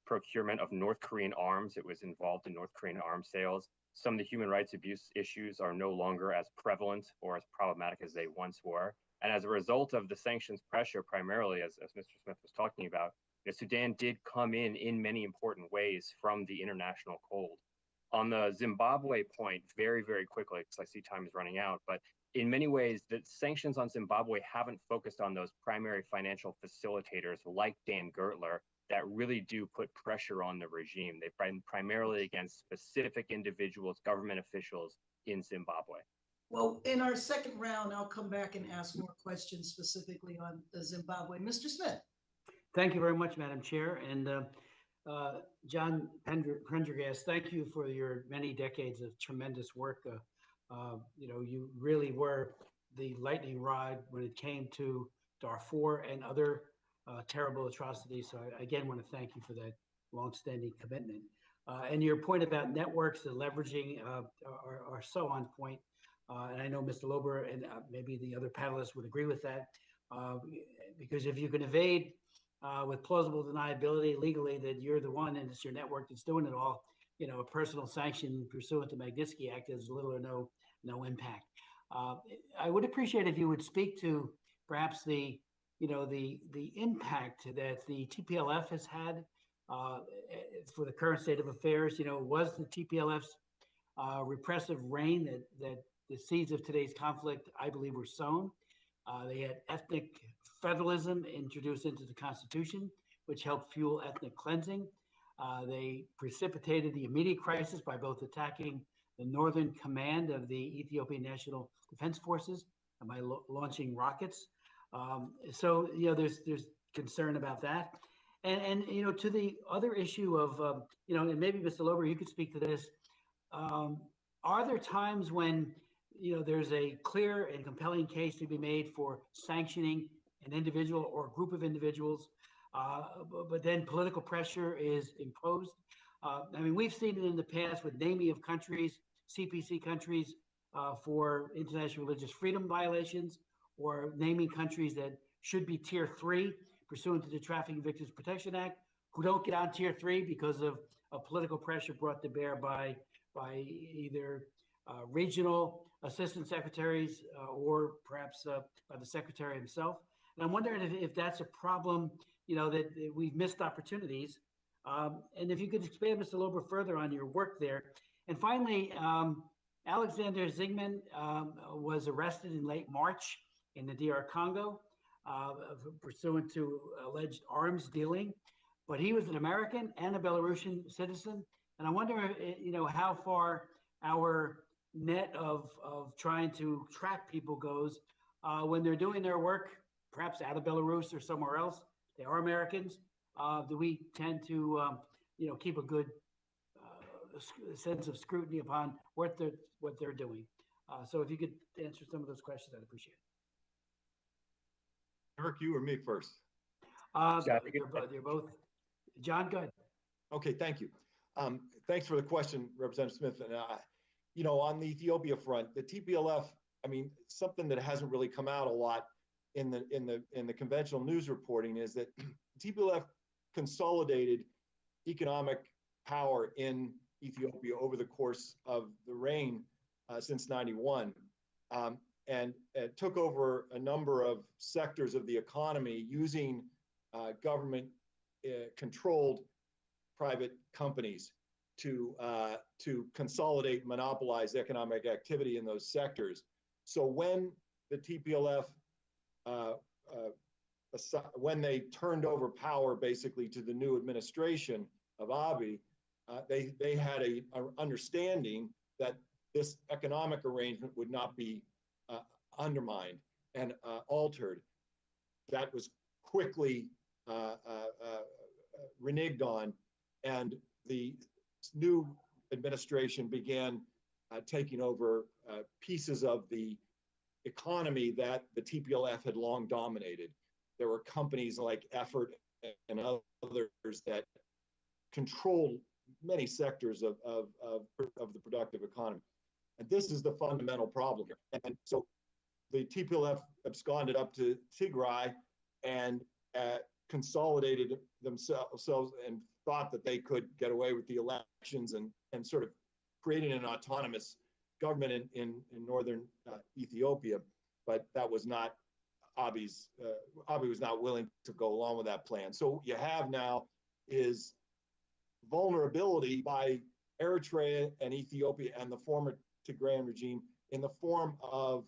procurement of North Korean arms. It was involved in North Korean arms sales. Some of the human rights abuse issues are no longer as prevalent or as problematic as they once were. And as a result of the sanctions pressure, primarily, as Mr. Smith was talking about, Sudan did come in many important ways from the international cold. On the Zimbabwe point, very, very quickly, because I see time is running out, but in many ways, the sanctions on Zimbabwe haven't focused on those primary financial facilitators like Dan Gertler that really do put pressure on the regime. They've been primarily against specific individuals, government officials in Zimbabwe. Well, in our second round, I'll come back and ask more questions specifically on the Zimbabwe. Mr. Smith. Thank you very much, Madam Chair. And John Prendergast, thank you for your many decades of tremendous work. You really were the lightning rod when it came to Darfur and other terrible atrocities. So I again want to thank you for that longstanding commitment. And your point about networks and leveraging are so on point. And I know Mr. Lorber and maybe the other panelists would agree with that, because if you can evade with plausible deniability legally that you're the one and it's your network that's doing it all, a personal sanction pursuant to Magnitsky Act has little or no impact. I would appreciate if you would speak to perhaps the impact that the TPLF has had for the current state of affairs. Was the TPLF's repressive reign that the seeds of today's conflict, I believe, were sown. They had ethnic federalism introduced into the Constitution, which helped fuel ethnic cleansing. They precipitated the immediate crisis by both attacking the northern command of the Ethiopian National Defense Forces and by launching rockets. So there's concern about that. And to the other issue of, and maybe Mr. Lorber, you could speak to this. Are there times when there's a clear and compelling case to be made for sanctioning an individual or a group of individuals, but then political pressure is imposed? We've seen it in the past with naming of countries, CPC countries, for international religious freedom violations, or naming countries that should be Tier 3 pursuant to the Trafficking Victims Protection Act, who don't get on Tier 3 because of political pressure brought to bear by either regional assistant secretaries or perhaps by the secretary himself. And I'm wondering if that's a problem, that we've missed opportunities. And if you could expand, Mr. Lorber, further on your work there. And finally, Alexander Zygmunt was arrested in late March in the DR Congo pursuant to alleged arms dealing, but he was an American and a Belarusian citizen. And I wonder, how far our net of trying to track people goes when they're doing their work, perhaps out of Belarus or somewhere else. They are Americans. Do we tend to, keep a good sense of scrutiny upon what they're doing? So if you could answer some of those questions, I'd appreciate it. Eric, you or me first? They're both. John, go ahead. Okay, thank you. Thanks for the question, Representative Smith. And on the Ethiopia front, the TPLF, something that hasn't really come out a lot in the conventional news reporting is that TPLF consolidated economic power in Ethiopia over the course of the reign since '91, and took over a number of sectors of the economy using government controlled private companies to consolidate, monopolize economic activity in those sectors. So when the TPLF, when they turned over power basically to the new administration of Abiy, they had a understanding that this economic arrangement would not be undermined and altered. That was quickly reneged on, and the new administration began taking over pieces of the economy that the TPLF had long dominated. There were companies like Effort and others that controlled many sectors of the productive economy. And this is the fundamental problem here. And so the TPLF absconded up to Tigray and consolidated themselves and thought that they could get away with the elections and sort of creating an autonomous government in northern Ethiopia. But that was not Abiy's. Abiy was not willing to go along with that plan. So what you have now is vulnerability by Eritrea and Ethiopia and the former Tigrayan regime in the form of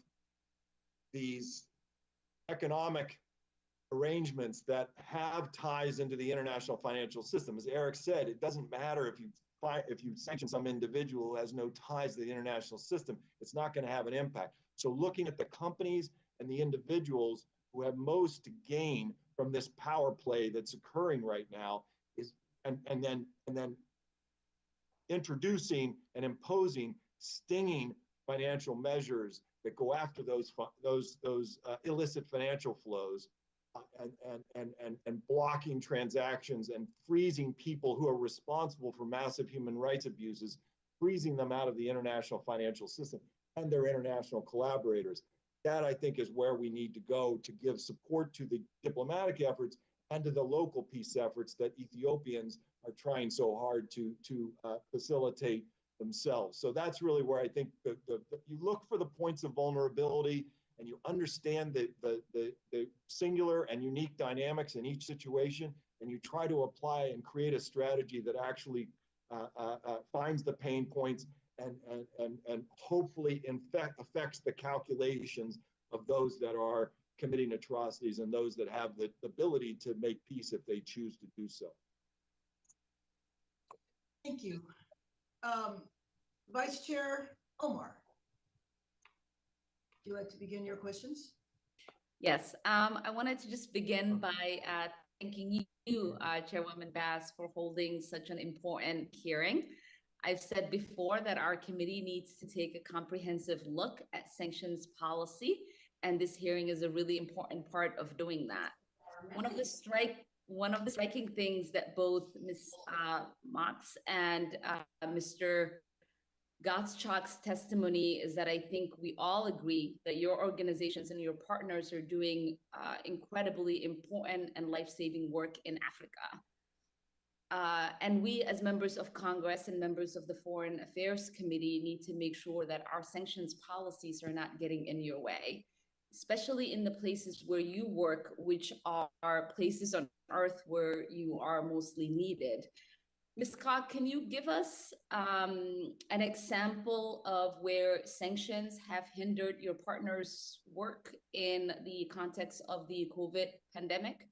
these economic arrangements that have ties into the international financial system. As Eric said, it doesn't matter if you sanction some individual who has no ties to the international system, it's not going to have an impact. So looking at the companies and the individuals who have most to gain from this power play that's occurring right now is and then introducing and imposing stinging financial measures that go after those illicit financial flows and blocking transactions and freezing people who are responsible for massive human rights abuses, freezing them out of the international financial system and their international collaborators. That, I think, is where we need to go to give support to the diplomatic efforts and to the local peace efforts that Ethiopians are trying so hard to facilitate themselves. So that's really where I think you look for the points of vulnerability and you understand the singular and unique dynamics in each situation, and you try to apply and create a strategy that actually finds the pain points and hopefully affects the calculations of those that are committing atrocities and those that have the ability to make peace if they choose to do so. Thank you. Vice Chair Omar, would you like to begin your questions? Yes, I wanted to just begin by thanking you, Chairwoman Bass, for holding such an important hearing. I've said before that our committee needs to take a comprehensive look at sanctions policy, and this hearing is a really important part of doing that. One of the striking things that both Ms. Moix and Mr. Gottschalk's testimony is that I think we all agree that your organizations and your partners are doing incredibly important and life-saving work in Africa. And we, as members of Congress and members of the Foreign Affairs Committee, need to make sure that our sanctions policies are not getting in your way, especially in the places where you work, which are places on earth where you are mostly needed. Ms. Scott, can you give us an example of where sanctions have hindered your partners' work in the context of the COVID pandemic?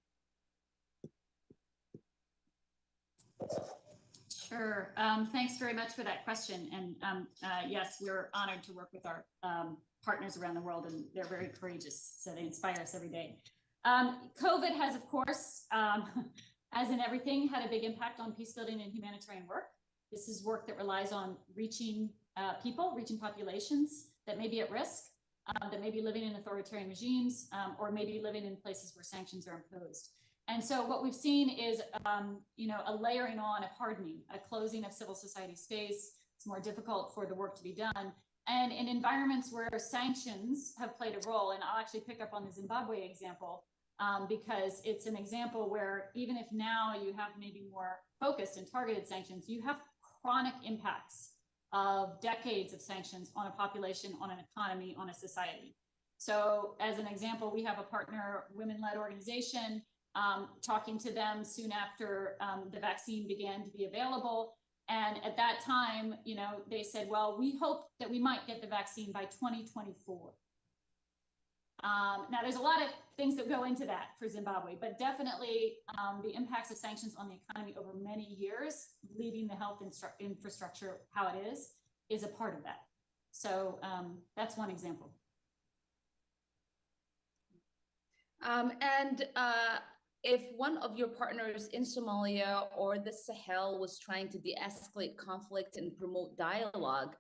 Sure. Thanks very much for that question. And yes, we're honored to work with our partners around the world, and they're very courageous, so they inspire us every day. COVID has, of course, as in everything, had a big impact on peace building and humanitarian work. This is work that relies on reaching reaching populations that may be at risk, that may be living in authoritarian regimes, or maybe living in places where sanctions are imposed. And so what we've seen is, a layering on of hardening, a closing of civil society space. It's more difficult for the work to be done. And in environments where sanctions have played a role, and I'll actually pick up on the Zimbabwe example, because it's an example where even if now you have maybe more focused and targeted sanctions, you have chronic impacts of decades of sanctions on a population, on an economy, on a society. So as an example, we have a partner women-led organization, talking to them soon after the vaccine began to be available. And at that time, they said, well, we hope that we might get the vaccine by 2024. Now, there's a lot of things that go into that for Zimbabwe, but definitely the impacts of sanctions on the economy over many years, leaving the health infrastructure how it is a part of that. So that's one example. If one of your partners in Somalia or the Sahel was trying to de-escalate conflict and promote dialogue,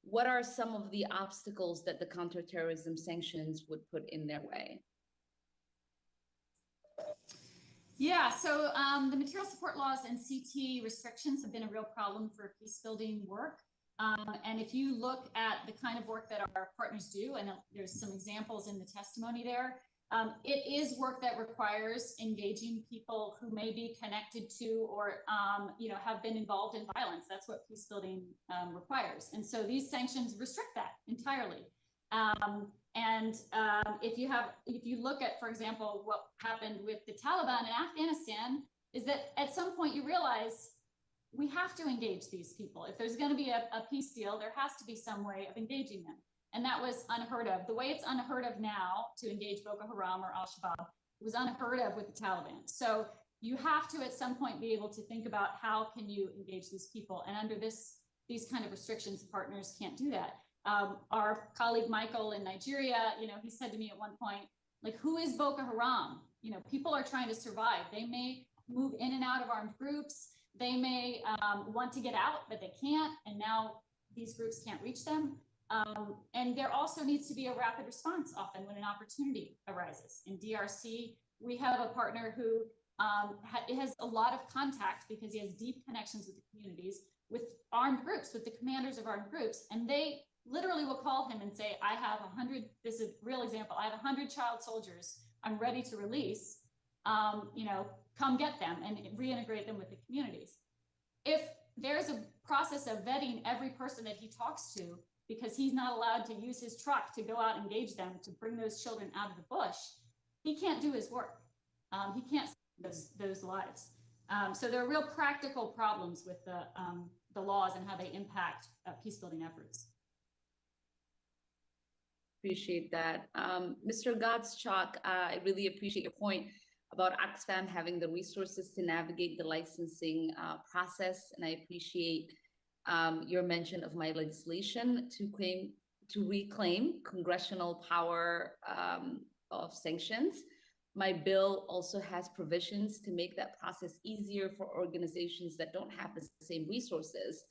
what are some of the obstacles that the counterterrorism sanctions would put in their way? Yeah, so the material support laws and CT restrictions have been a real problem for peace building work. And if you look at the kind of work that our partners do, and there's some examples in the testimony there, it is work that requires engaging people who may be connected to or have been involved in violence. That's what peace building requires. And so these sanctions restrict that entirely. If you look at, for example, what happened with the Taliban in Afghanistan, is that at some point you realize we have to engage these people. If there's going to be a peace deal, there has to be some way of engaging them. And that was unheard of. The way it's unheard of now to engage Boko Haram or Al-Shabaab was unheard of with the Taliban. So you have to at some point be able to think about how can you engage these people. And under these kind of restrictions, partners can't do that. Our colleague Michael in Nigeria, he said to me at one point, like, who is Boko Haram? People are trying to survive. They may move in and out of armed groups. They may want to get out, but they can't. And now these groups can't reach them. And there also needs to be a rapid response often when an opportunity arises. In DRC, we have a partner who has a lot of contact because he has deep connections with the communities, with armed groups, with the commanders of armed groups. And they literally will call him and say, I have 100, this is a real example, I have 100 child soldiers I'm ready to release, come get them and reintegrate them with the communities. If there's a process of vetting every person that he talks to, because he's not allowed to use his truck to go out and engage them to bring those children out of the bush, he can't do his work. He can't save those lives. So there are real practical problems with the laws and how they impact peace building efforts. Appreciate that. Mr. Gottschalk, I really appreciate your point about Oxfam having the resources to navigate the licensing process. And I appreciate your mention of my legislation to reclaim congressional power of sanctions. My bill also has provisions to make that process easier for organizations that don't have the same resources.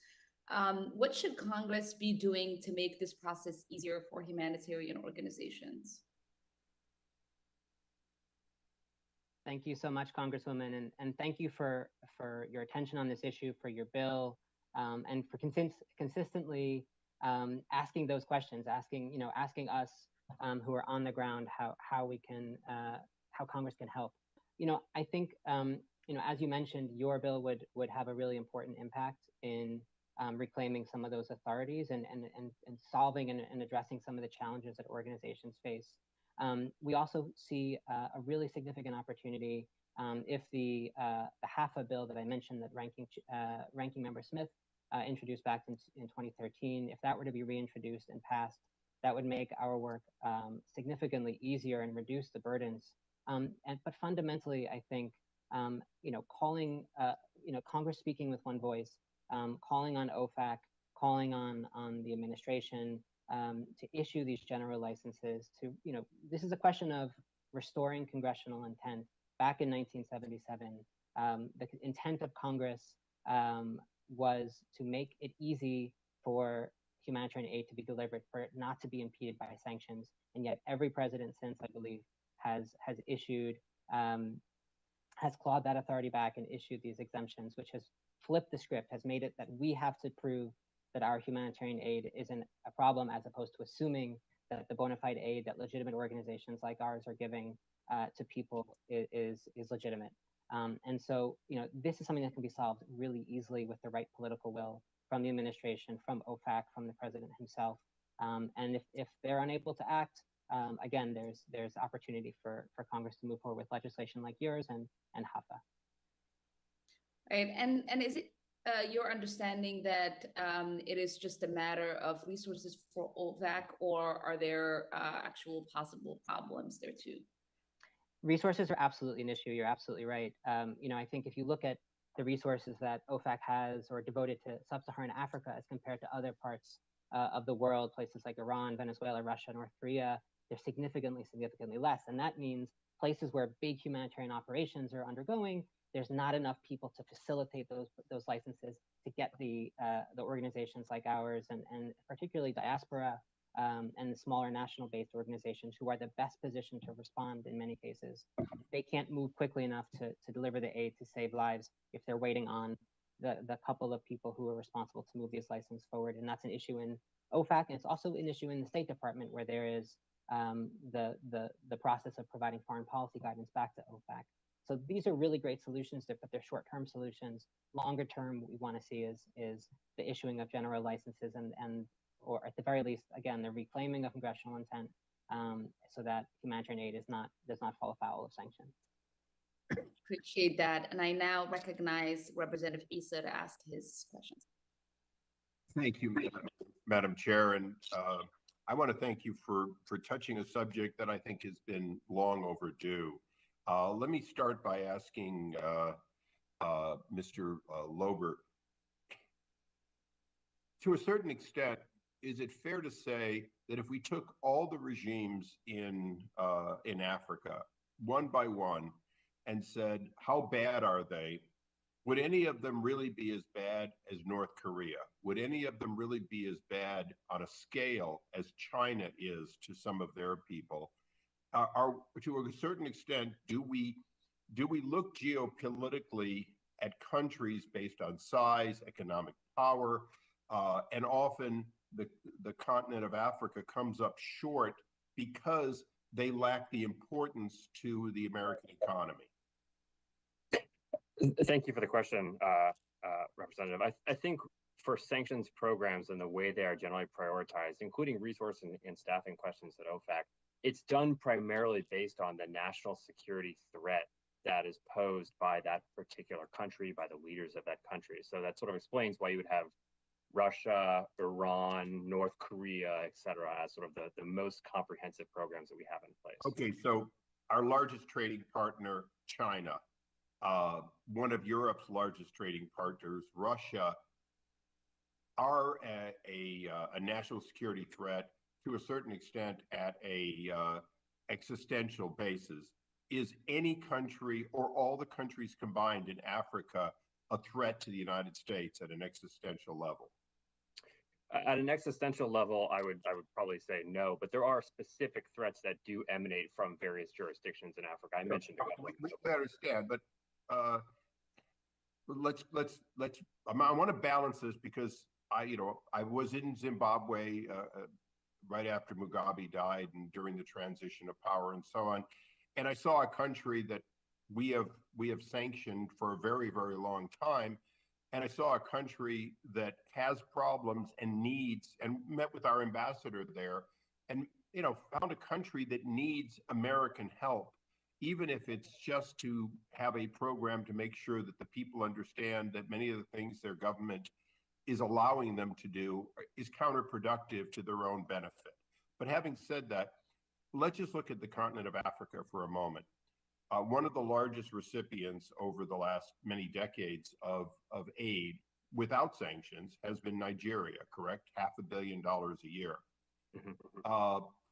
What should Congress be doing to make this process easier for humanitarian organizations? Thank you so much, Congresswoman, and thank you for your attention on this issue, for your bill, and for consistently asking those questions, asking us who are on the ground how Congress can help. I think as you mentioned, your bill would have a really important impact in reclaiming some of those authorities and solving and addressing some of the challenges that organizations face. We also see a really significant opportunity if the HAFA bill that I mentioned that Ranking Member Smith introduced back in 2013, if that were to be reintroduced and passed, that would make our work significantly easier and reduce the burdens. But fundamentally, I think calling Congress speaking with one voice, calling on OFAC, calling on the administration to issue these general licenses. This is a question of restoring congressional intent. Back in 1977, the intent of Congress was to make it easy for humanitarian aid to be delivered, for it not to be impeded by sanctions. And yet every president since, I believe, has clawed that authority back and issued these exemptions, which has flipped the script, has made it that we have to prove that our humanitarian aid isn't a problem, as opposed to assuming that the bona fide aid that legitimate organizations like ours are giving to people is legitimate. And so, this is something that can be solved really easily with the right political will from the administration, from OFAC, from the president himself. And if they're unable to act, again, there's opportunity for Congress to move forward with legislation like yours and HAFA. Right, and is it your understanding that it is just a matter of resources for OVAC, or are there actual possible problems there too? Resources are absolutely an issue. You're absolutely right. I think if you look at the resources that OFAC has or devoted to sub-Saharan Africa as compared to other parts of the world, places like Iran, Venezuela, Russia, North Korea, they're significantly less. And that means places where big humanitarian operations are undergoing, there's not enough people to facilitate those licenses to get the organizations like ours and particularly diaspora and the smaller national-based organizations who are the best positioned to respond in many cases. They can't move quickly enough to deliver the aid to save lives if they're waiting on the couple of people who are responsible to move these licenses forward. And that's an issue in OFAC, and it's also an issue in the State Department, where there is the process of providing foreign policy guidance back to OFAC. So these are really great solutions, but they're short-term solutions. Longer term, what we want to see is the issuing of general licenses or at the very least, again, the reclaiming of congressional intent so that humanitarian aid does not fall afoul of sanctions. Appreciate that. And I now recognize Representative Issa to ask his questions. Thank you, Madam Chair. And I want to thank you for touching a subject that I think has been long overdue. Let me start by asking Mr. Lorber, to a certain extent, is it fair to say that if we took all the regimes in Africa, one by one, and said, how bad are they? Would any of them really be as bad as North Korea? Would any of them really be as bad on a scale as China is to some of their people? To a certain extent, do we look geopolitically at countries based on size, economic power, and often the continent of Africa comes up short because they lack the importance to the American economy? Thank you for the question, Representative. I think for sanctions programs and the way they are generally prioritized, including resource and staffing questions at OFAC, it's done primarily based on the national security threat that is posed by that particular country, by the leaders of that country. So that sort of explains why you would have Russia, Iran, North Korea, et cetera, as sort of the most comprehensive programs that we have in place. Okay, so our largest trading partner, China, one of Europe's largest trading partners, Russia, are a national security threat to a certain extent at a existential basis. Is any country or all the countries combined in Africa a threat to the United States at an existential level? At an existential level, I would probably say no, but there are specific threats that do emanate from various jurisdictions in Africa. I mentioned a couple. We understand, but I want to balance this because I was in Zimbabwe right after Mugabe died and during the transition of power and so on, and I saw a country that we have sanctioned for a very, very long time. And I saw a country that has problems and needs, and met with our ambassador there, and found a country that needs American help, even if it's just to have a program to make sure that the people understand that many of the things their government is allowing them to do is counterproductive to their own benefit. But having said that, let's just look at the continent of Africa for a moment. One of the largest recipients over the last many decades of aid without sanctions has been Nigeria, correct? $500 million a year.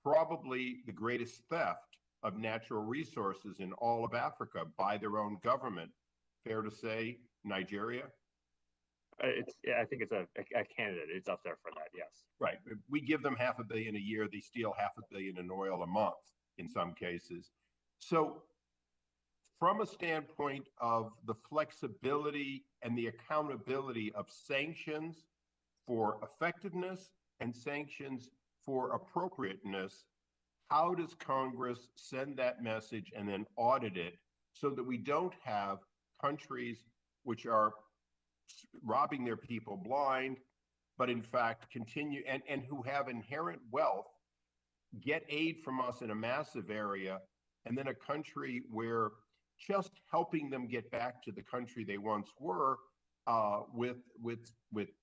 Probably the greatest theft of natural resources in all of Africa by their own government. Fair to say, Nigeria? I think it's a candidate. It's up there for that, yes. Right. We give them $500 million a year. They steal $500 million in oil a month in some cases. So from a standpoint of the flexibility and the accountability of sanctions for effectiveness and sanctions for appropriateness, how does Congress send that message and then audit it so that we don't have countries which are robbing their people blind, but in fact continue and who have inherent wealth get aid from us in a massive area, and then a country where just helping them get back to the country they once were with,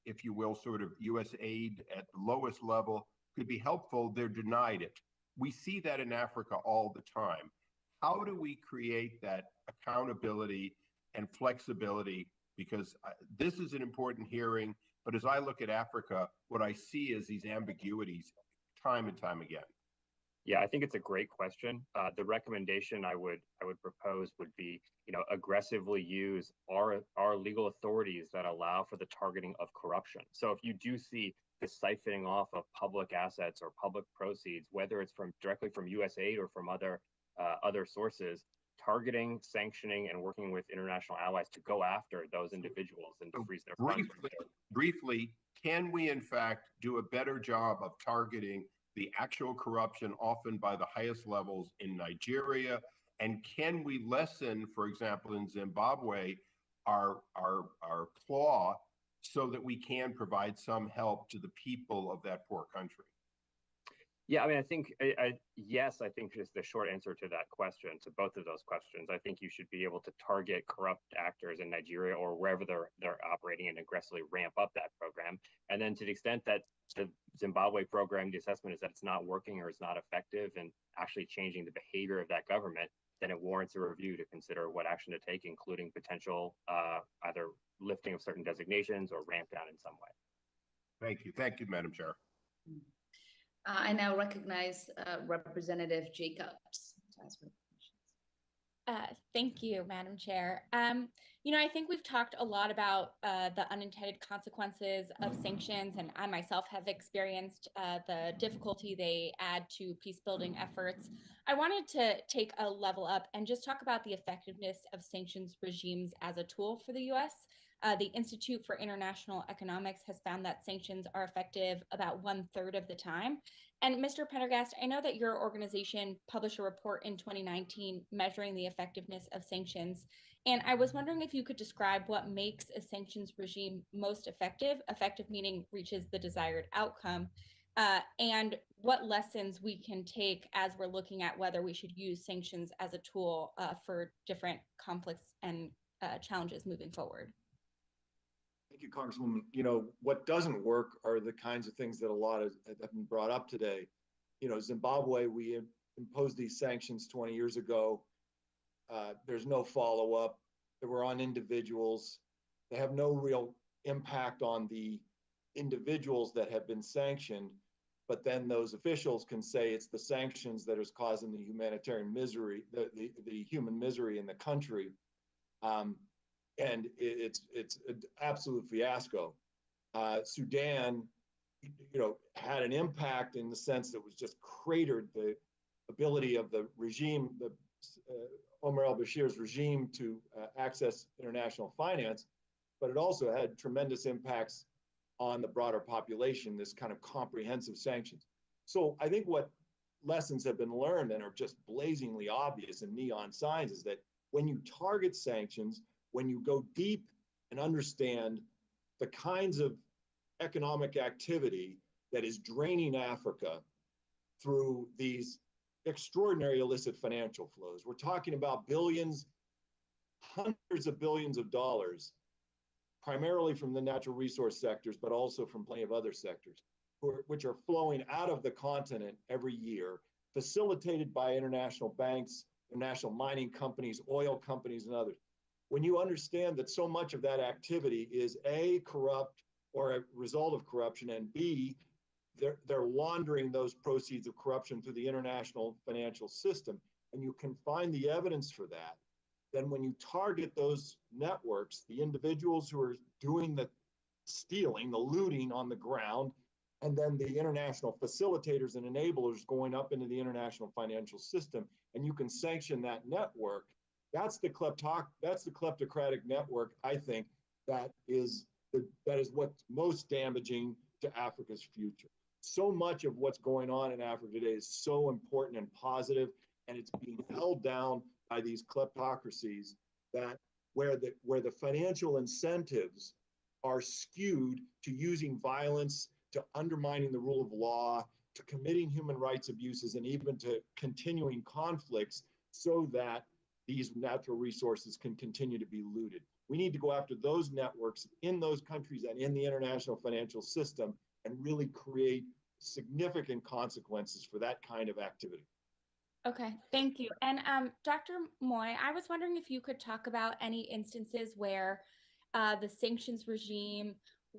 if you will, sort of U.S. aid at the lowest level could be helpful, they're denied it. We see that in Africa all the time. How do we create that accountability and flexibility? Because this is an important hearing, but as I look at Africa, what I see is these ambiguities time and time again. Yeah, I think it's a great question. The recommendation I would propose would be, aggressively use our legal authorities that allow for the targeting of corruption. So if you do see the siphoning off of public assets or public proceeds, whether it's directly from U.S. aid or from other sources, targeting, sanctioning, and working with international allies to go after those individuals and to freeze their funds. Briefly, can we in fact do a better job of targeting the actual corruption, often by the highest levels in Nigeria? And can we lessen, for example, in Zimbabwe, our claw so that we can provide some help to the people of that poor country? Yeah, I mean, I think, yes, I think is the short answer to that question, to both of those questions. I think you should be able to target corrupt actors in Nigeria or wherever they're operating and aggressively ramp up that program. And then to the extent that the Zimbabwe program, the assessment is that it's not working or it's not effective and actually changing the behavior of that government, then it warrants a review to consider what action to take, including potential either lifting of certain designations or ramp down in some way. Thank you. Thank you, Madam Chair. I now recognize Representative Jacobs to ask questions. Thank you, Madam Chair. I think we've talked a lot about the unintended consequences of sanctions, and I myself have experienced the difficulty they add to peace-building efforts. I wanted to take a level up and just talk about the effectiveness of sanctions regimes as a tool for the U.S. The Institute for International Economics has found that sanctions are effective about 1/3 of the time. And Mr. Prendergast, I know that your organization published a report in 2019 measuring the effectiveness of sanctions. And I was wondering if you could describe what makes a sanctions regime most effective, effective meaning reaches the desired outcome, and what lessons we can take as we're looking at whether we should use sanctions as a tool for different conflicts and challenges moving forward. Thank you, Congresswoman. What doesn't work are the kinds of things that a lot have been brought up today. Zimbabwe, we imposed these sanctions 20 years ago. There's no follow-up. They were on individuals. They have no real impact on the individuals that have been sanctioned, but then those officials can say it's the sanctions that is causing the humanitarian misery, the human misery in the country. And it's an absolute fiasco. Sudan, had an impact in the sense that was just cratered the ability of the regime, Omar al-Bashir's regime, to access international finance, but it also had tremendous impacts on the broader population, this kind of comprehensive sanctions. So I think what lessons have been learned and are just blazingly obvious in neon signs is that when you target sanctions, when you go deep and understand the kinds of economic activity that is draining Africa through these extraordinary illicit financial flows. We're talking about billions, hundreds of billions of dollars, primarily from the natural resource sectors, but also from plenty of other sectors, which are flowing out of the continent every year, facilitated by international banks, international mining companies, oil companies, and others. When you understand that so much of that activity is A, corrupt or a result of corruption, and B, they're laundering those proceeds of corruption through the international financial system, and you can find the evidence for that, then when you target those networks, the individuals who are doing the stealing, the looting on the ground, and then the international facilitators and enablers going up into the international financial system, and you can sanction that network, that's the kleptocratic network, I think, that is what's most damaging to Africa's future. So much of what's going on in Africa today is so important and positive, and it's being held down by these kleptocracies that where the financial incentives are skewed to using violence, to undermining the rule of law, to committing human rights abuses, and even to continuing conflicts, so that these natural resources can continue to be looted. We need to go after those networks in those countries and in the international financial system and really create significant consequences for that kind of activity. Okay, thank you. And Dr. Moix, I was wondering if you could talk about any instances where the sanctions regime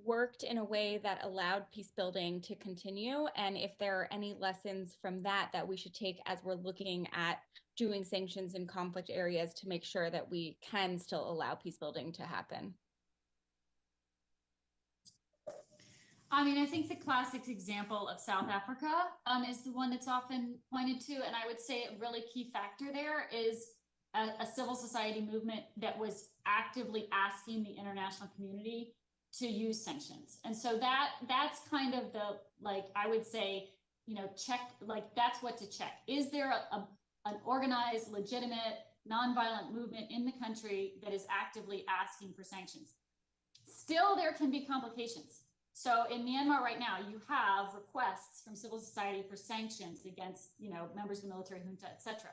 worked in a way that allowed peace building to continue, and if there are any lessons from that that we should take as we're looking at doing sanctions in conflict areas to make sure that we can still allow peace building to happen. I mean, I think the classic example of South Africa is the one that's often pointed to. And I would say a really key factor there is a civil society movement that was actively asking the international community to use sanctions. And so that's kind of the, like, I would say, you know, check, like, that's what to check. Is there an organized, legitimate, nonviolent movement in the country that is actively asking for sanctions? Still, there can be complications. So in Myanmar right now, you have requests from civil society for sanctions against, you know, members of the military junta, et cetera.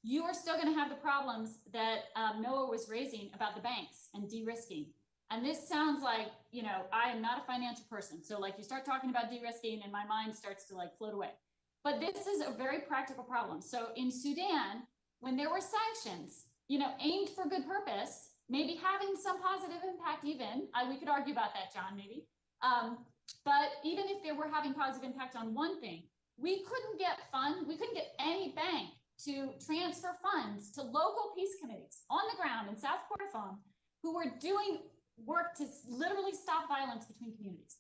You are still going to have the problems that Noah was raising about the banks and de-risking. And this sounds like, you know, I am not a financial person. So like you start talking about de-risking and my mind starts to like float away. But this is a very practical problem. So in Sudan, when there were sanctions, you know, aimed for good purpose, maybe having some positive impact even, we could argue about that, John, maybe. But even if they were having positive impact on one thing, we couldn't get any bank to transfer funds to local peace committees on the ground in South Kordofan who were doing work to literally stop violence between communities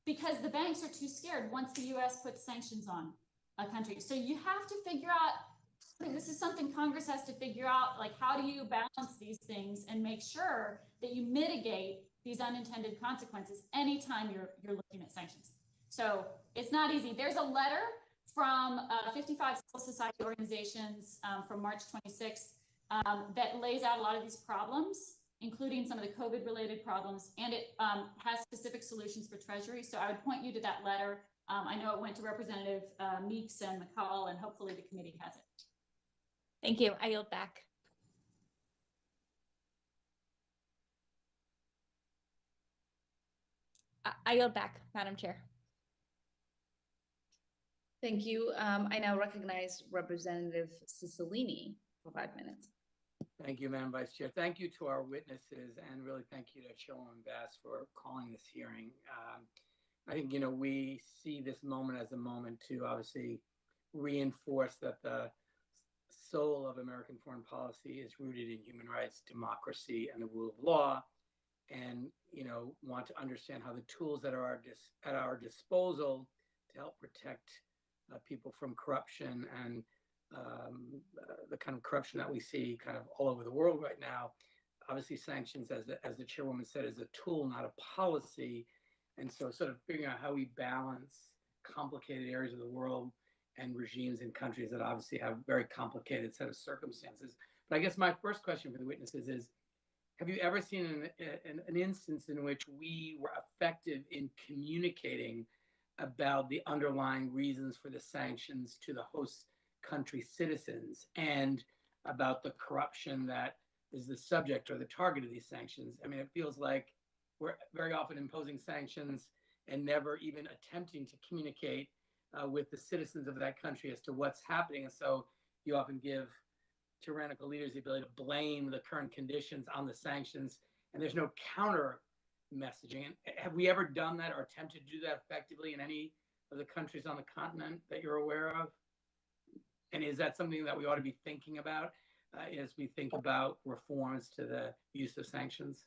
because the banks are too scared once the US puts sanctions on a country. So you have to figure out, this is something Congress has to figure out, like, how do you balance these things and make sure that you mitigate these unintended consequences anytime you're looking at sanctions. So it's not easy. There's a letter from 55 civil society organizations from March 26th that lays out a lot of these problems, including some of the COVID-related problems, and it has specific solutions for Treasury. So I would point you to that letter. I know it went to Representative Meeks and McCall, and hopefully the committee has it. Thank you. I yield back. I yield back, Madam Chair. Thank you. I now recognize Representative Cicilline for 5 minutes. Thank you, Madam Vice Chair. Thank you to our witnesses, and really thank you to Chairwoman Bass for calling this hearing. I think, you know, we see this moment as a moment to obviously reinforce that the soul of American foreign policy is rooted in human rights, democracy, and the rule of law. And, you know, want to understand how the tools that are at our disposal to help protect people from corruption and the kind of corruption that we see kind of all over the world right now. Obviously, sanctions, as the chairwoman said, is a tool, not a policy. And so sort of figuring out how we balance complicated areas of the world and regimes in countries that obviously have a very complicated set of circumstances. But I guess my first question for the witnesses is, have you ever seen an instance in which we were effective in communicating about the underlying reasons for the sanctions to the host country citizens and about the corruption that is the subject or the target of these sanctions? I mean, it feels like we're very often imposing sanctions and never even attempting to communicate with the citizens of that country as to what's happening. And so you often give tyrannical leaders the ability to blame the current conditions on the sanctions, and there's no counter messaging. Have we ever done that or attempted to do that effectively in any of the countries on the continent that you're aware of? And is that something that we ought to be thinking about as we think about reforms to the use of sanctions?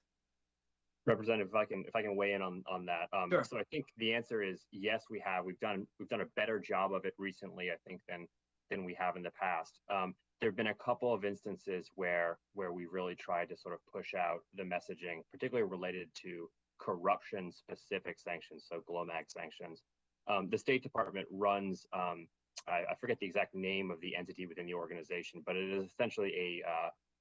Representative, if I can weigh in on that. Sure. So I think the answer is yes, we have. We've done a better job of it recently, I think, than we have in the past. There have been a couple of instances where we really tried to sort of push out the messaging, particularly related to corruption-specific sanctions, so GLOMAG sanctions. The State Department runs, I forget the exact name of the entity within the organization, but it is essentially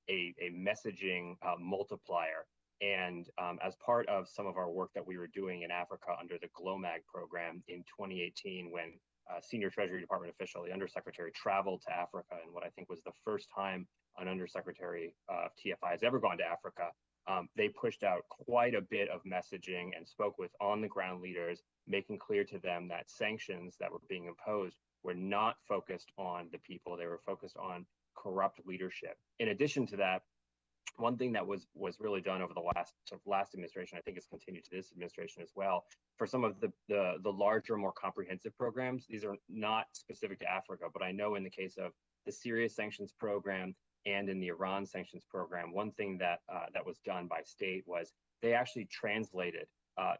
a messaging multiplier. And as part of some of our work that we were doing in Africa under the GLOMAG program in 2018, when senior Treasury Department official, the Undersecretary, traveled to Africa in what I think was the first time an undersecretary of TFI, has ever gone to Africa. They pushed out quite a bit of messaging and spoke with on-the-ground leaders, making clear to them that sanctions that were being imposed were not focused on the people. They were focused on corrupt leadership. In addition to that, one thing that was really done over the last administration, I think it's continued to this administration as well, for some of the larger, more comprehensive programs. These are not specific to Africa, but I know in the case of the Syria sanctions program and in the Iran sanctions program, one thing that that was done by state was they actually translated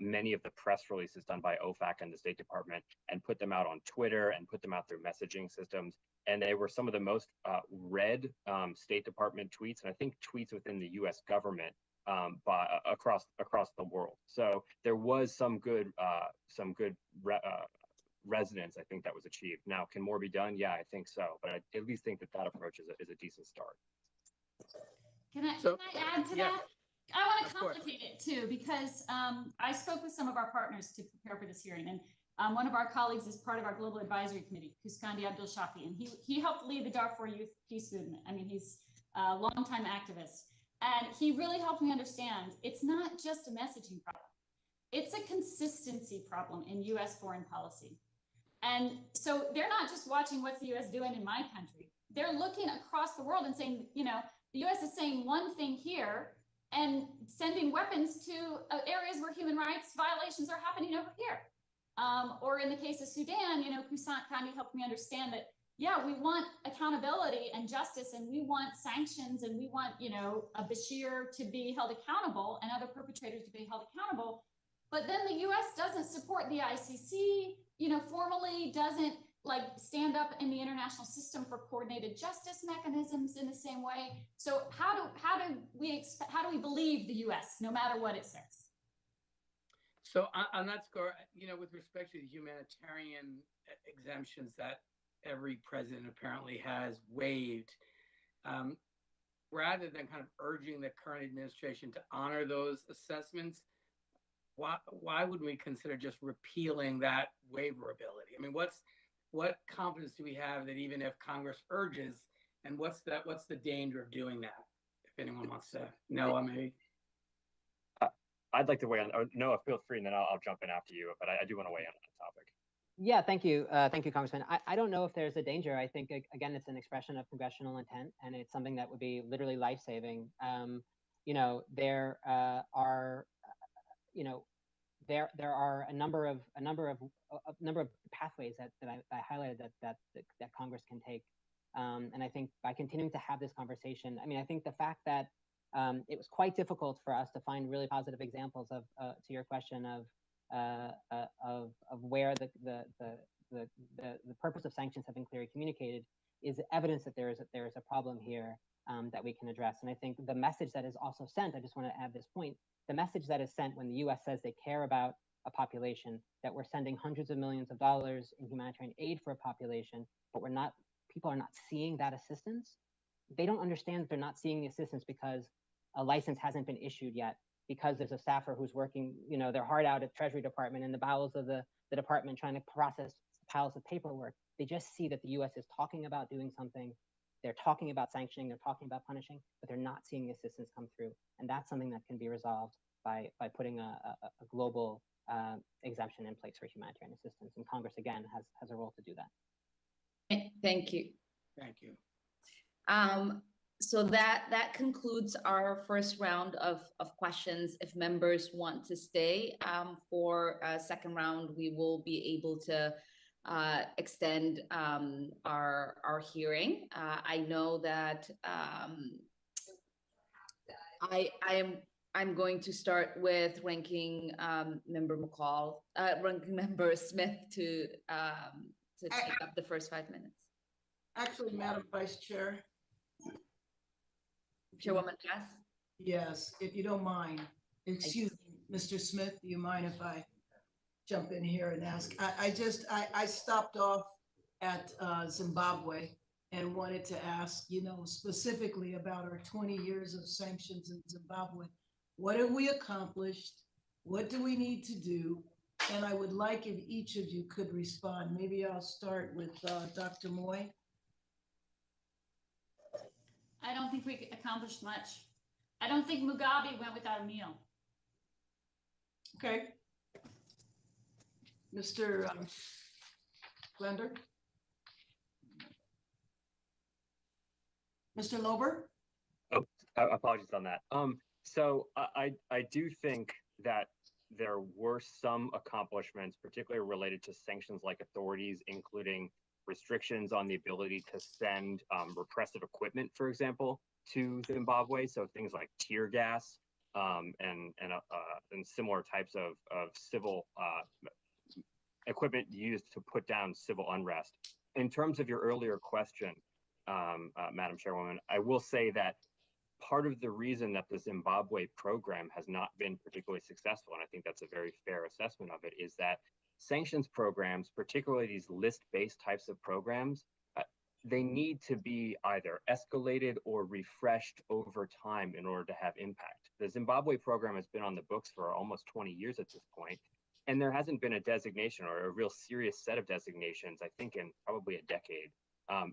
many of the press releases done by OFAC and the State Department and put them out on Twitter and put them out through messaging systems. And they were some of the most read State Department tweets, and I think tweets within the U.S. government across the world. So there was some good resonance, I think, that was achieved. Now, can more be done? Yeah, I think so. But I at least think that approach is a decent start. Can I add to that? I want to complicate it too, because I spoke with some of our partners to prepare for this hearing, and one of our colleagues is part of our global advisory committee, Kuskandi Abdul Shafi, and he helped lead the Darfur Youth Peace Movement. I mean, he's a longtime activist, and he really helped me understand it's not just a messaging problem. It's a consistency problem in U.S. foreign policy. And so they're not just watching what's the U.S. doing in my country. They're looking across the world and saying, you know, the U.S. is saying one thing here and sending weapons to areas where human rights violations are happening over here. Or in the case of Sudan, you know, Kusant Kandi helped me understand that, yeah, we want accountability and justice, and we want sanctions, and we want, you know, a Bashir to be held accountable and other perpetrators to be held accountable. But then the U.S. doesn't support the ICC, you know, formally doesn't like stand up in the international system for coordinated justice mechanisms in the same way. So how do we believe the U.S. no matter what it says? So on that score, you know, with respect to the humanitarian exemptions that every president apparently has waived, rather than kind of urging the current administration to honor those assessments, why would we consider just repealing that waiver ability? I mean, what confidence do we have that even if Congress urges, and what's the danger of doing that? If anyone wants to know, maybe. I'd like to weigh on. Noah, feel free, and then I'll jump in after you. But I do want to weigh in on that topic. Yeah, thank you, Congressman. I don't know if there's a danger. I think again, it's an expression of congressional intent, and it's something that would be literally life-saving. You know, there are, you know, there are a number of pathways that I highlighted that Congress can take, and I think by continuing to have this conversation, I mean, I think the fact that it was quite difficult for us to find really positive examples of, to your question, of where the purpose of sanctions have been clearly communicated is evidence that there is a problem here that we can address. And I think the message that is also sent, I just want to add this point, the message that is sent when the U.S. says they care about a population, that we're sending hundreds of millions of dollars in humanitarian aid for a population, but people are not seeing that assistance. They don't understand that they're not seeing the assistance because a license hasn't been issued yet, because there's a staffer who's working, you know, their heart out at Treasury Department in the bowels of the department trying to process piles of paperwork. They just see that the U.S. is talking about doing something. They're talking about sanctioning, they're talking about punishing, but they're not seeing the assistance come through. And that's something that can be resolved by putting a global exemption in place for humanitarian assistance. And Congress, again, has a role to do that. Thank you. Thank you. So that concludes our first round of questions. If members want to stay for a second round, we will be able to extend our hearing. I know that I'm going to start with Ranking Member Ranking Member Smith to take up the first 5 minutes. Actually, Madam Vice Chair. Chairwoman Gass? Yes, if you don't mind. Excuse me, Mr. Smith, do you mind if I jump in here and ask? I stopped off at Zimbabwe and wanted to ask, you know, specifically about our 20 years of sanctions in Zimbabwe. What have we accomplished? What do we need to do? And I would like if each of you could respond. Maybe I'll start with Dr. Moix. I don't think we accomplished much. I don't think Mugabe went without a meal. Okay. Mr. Blender? Mr. Lorber? Oh, apologies on that. So I do think that there were some accomplishments, particularly related to sanctions-like authorities, including restrictions on the ability to send repressive equipment, for example, to Zimbabwe. So things like tear gas and similar types of civil equipment used to put down civil unrest. In terms of your earlier question, Madam Chairwoman, I will say that part of the reason that the Zimbabwe program has not been particularly successful, and I think that's a very fair assessment of it, is that sanctions programs, particularly these list-based types of programs, they need to be either escalated or refreshed over time in order to have impact. The Zimbabwe program has been on the books for almost 20 years at this point, and there hasn't been a designation or a real serious set of designations, I think, in probably a decade.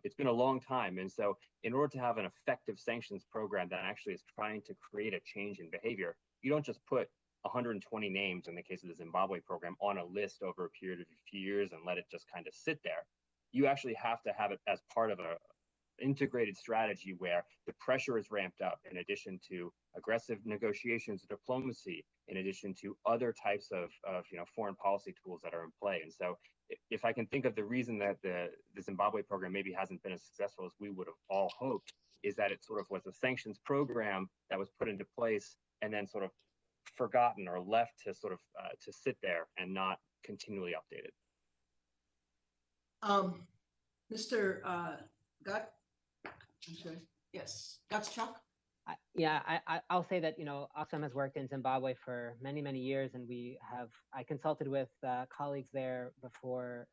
It's been a long time. And so in order to have an effective sanctions program that actually is trying to create a change in behavior, you don't just put 120 names in the case of the Zimbabwe program on a list over a period of a few years and let it just kind of sit there. You actually have to have it as part of a integrated strategy where the pressure is ramped up in addition to aggressive negotiations, diplomacy, in addition to other types of foreign policy tools that are in play. And so if I can think of the reason that the Zimbabwe program maybe hasn't been as successful as we would have all hoped, is that it sort of was a sanctions program that was put into place and then sort of forgotten or left to sort of to sit there and not continually updated. Mr. Gott, I'm sorry. Yes, Gottschalk. I'll say that, Oxfam has worked in Zimbabwe for many, many years, and I consulted with colleagues there before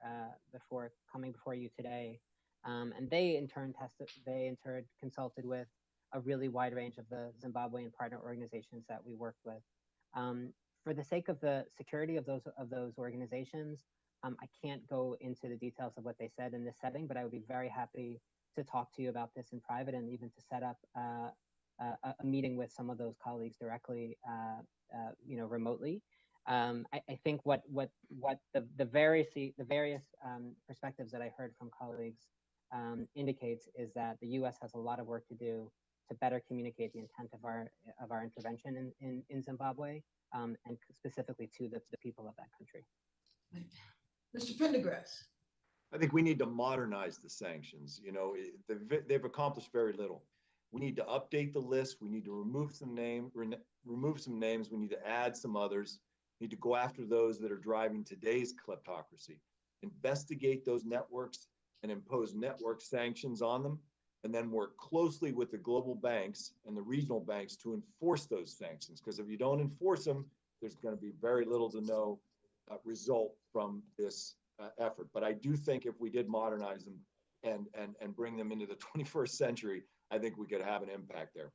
coming before you today, and they in turn consulted with a really wide range of the Zimbabwean partner organizations that we worked with. For the sake of the security of those organizations, I can't go into the details of what they said in this setting, but I would be very happy to talk to you about this in private and even to set up a meeting with some of those colleagues directly, remotely. I think what the various perspectives that I heard from colleagues indicates is that the U.S. has a lot of work to do to better communicate the intent of our intervention in Zimbabwe, and specifically to the people of that country. Mr. Prendergast. I think we need to modernize the sanctions. They've accomplished very little. We need to update the list. We need to remove some names. We need to add some others. We need to go after those that are driving today's kleptocracy, investigate those networks and impose network sanctions on them, and then work closely with the global banks and the regional banks to enforce those sanctions. Because if you don't enforce them, there's going to be very little to no result from this effort. But I do think if we did modernize them and bring them into the 21st century, I think we could have an impact there.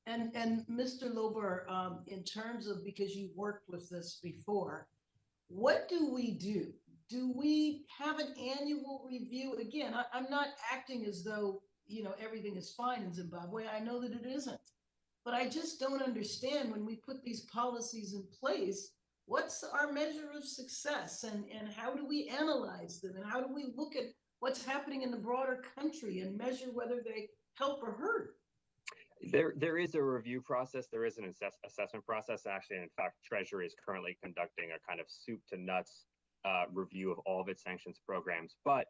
And Mr. Lorber, in terms of, because you worked with this before, what do we do? Do we have an annual review? Again, I'm not acting as though, everything is fine in Zimbabwe. I know that it isn't. But I just don't understand, when we put these policies in place, what's our measure of success, and how do we analyze them, and how do we look at what's happening in the broader country and measure whether they help or hurt? There is a review process. There is an assessment process. Actually, in fact, Treasury is currently conducting a kind of soup to nuts review of all of its sanctions programs. But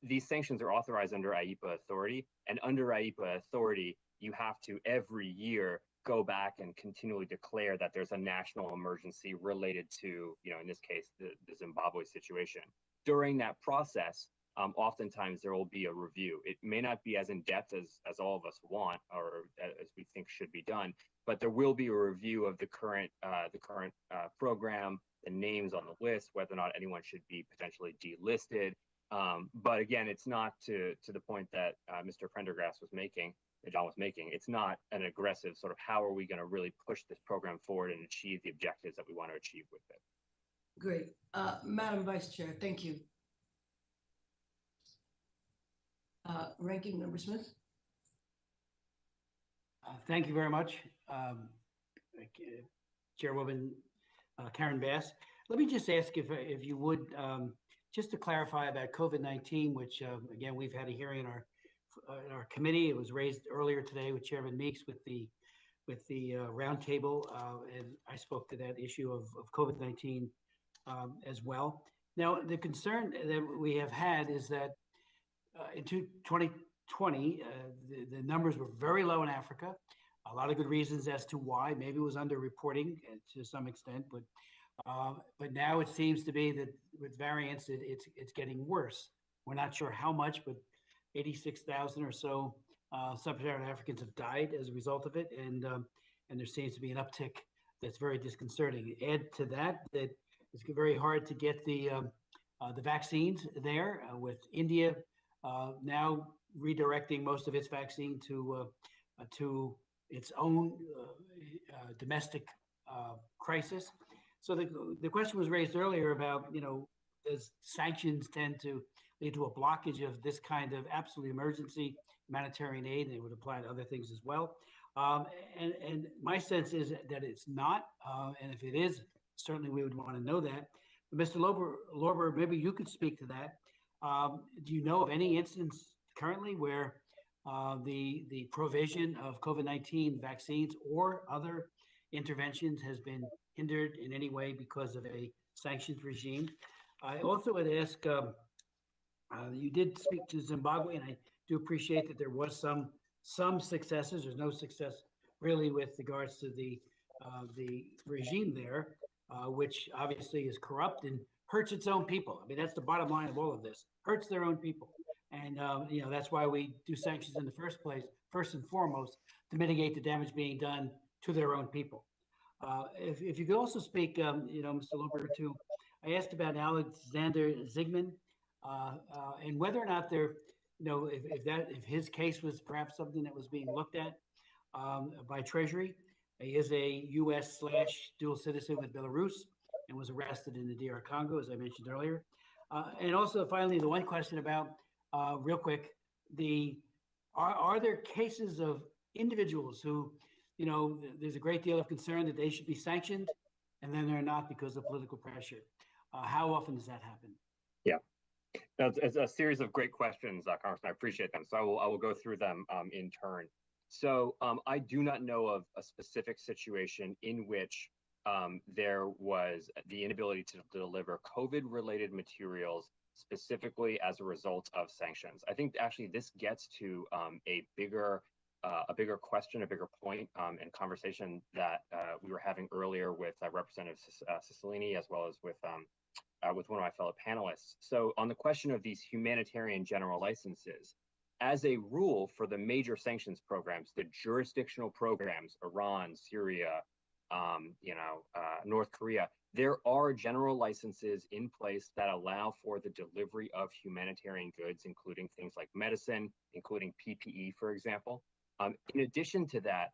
these sanctions are authorized under IEPA authority, and under IEPA authority, you have to every year go back and continually declare that there's a national emergency related to, in this case, the Zimbabwe situation. During that process, oftentimes there will be a review. It may not be as in-depth as all of us want or as we think should be done, but there will be a review of the current program, the names on the list, whether or not anyone should be potentially delisted. But again, it's not to the point that Mr. Prendergast was making, that John was making. It's not an aggressive sort of how are we going to really push this program forward and achieve the objectives that we want to achieve with it. Great. Madam Vice Chair, thank you. Ranking Member Smith. Thank you very much, Chairwoman Karen Bass. Let me just ask if you would, just to clarify about COVID-19, which again, we've had a hearing in our committee. It was raised earlier today with Chairman Meeks with the roundtable, and I spoke to that issue of COVID-19 as well. Now, the concern that we have had is that in 2020, the numbers were very low in Africa. A lot of good reasons as to why. Maybe it was underreporting to some extent, but now it seems to be that with variants, it's getting worse. We're not sure how much, but 86,000 or so sub-Saharan Africans have died as a result of it, and there seems to be an uptick that's very disconcerting. Add to that it's very hard to get the vaccines there, with India now redirecting most of its vaccine to its own domestic crisis. So the question was raised earlier about, does sanctions tend to lead to a blockage of this kind of absolute emergency humanitarian aid? And it would apply to other things as well. And my sense is that it's not. And if it is, certainly we would want to know that. But Mr. Lorber, maybe you could speak to that. Do you know of any instance currently where the provision of COVID-19 vaccines or other interventions has been hindered in any way because of a sanctions regime? I also would ask, you did speak to Zimbabwe, and I do appreciate that there was some successes. There's no success really with regards to the regime there, which obviously is corrupt and hurts its own people. I mean, that's the bottom line of all of this. Hurts their own people. And, that's why we do sanctions in the first place, first and foremost, to mitigate the damage being done to their own people. If you could also speak, Mr. Lorber, to, I asked about Alexander Zygmunt and whether or not there, if his case was perhaps something that was being looked at by Treasury. He is a U.S./dual citizen with Belarus and was arrested in the DR Congo, as I mentioned earlier. And also, finally, the one question about, real quick, are there cases of individuals who, there's a great deal of concern that they should be sanctioned, and then they're not because of political pressure? How often does that happen? Yeah, it's a series of great questions, Congressman. I appreciate them. So I will go through them in turn. So I do not know of a specific situation in which there was the inability to deliver COVID-related materials specifically as a result of sanctions. I think actually this gets to a bigger question, a bigger point and conversation that we were having earlier with Representative Cicilline, as well as with one of my fellow panelists. So on the question of these humanitarian general licenses, as a rule for the major sanctions programs, the jurisdictional programs, Iran, Syria, North Korea, there are general licenses in place that allow for the delivery of humanitarian goods, including things like medicine, including PPE, for example. In addition to that,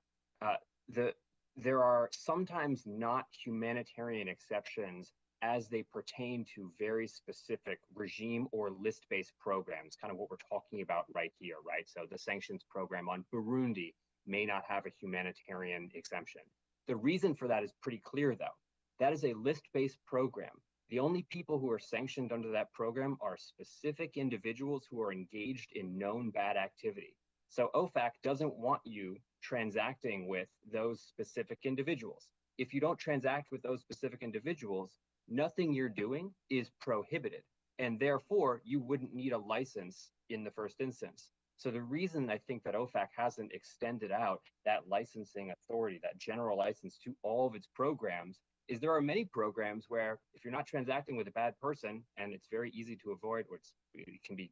there are sometimes not humanitarian exceptions as they pertain to very specific regime or list-based programs, kind of what we're talking about right here, right? So the sanctions program on Burundi may not have a humanitarian exemption. The reason for that is pretty clear, though. That is a list-based program. The only people who are sanctioned under that program are specific individuals who are engaged in known bad activity. So OFAC doesn't want you transacting with those specific individuals. If you don't transact with those specific individuals, nothing you're doing is prohibited, and therefore you wouldn't need a license in the first instance. So the reason I think that OFAC hasn't extended out that licensing authority, that general license, to all of its programs is there are many programs where if you're not transacting with a bad person, and it's very easy to avoid, or it can be,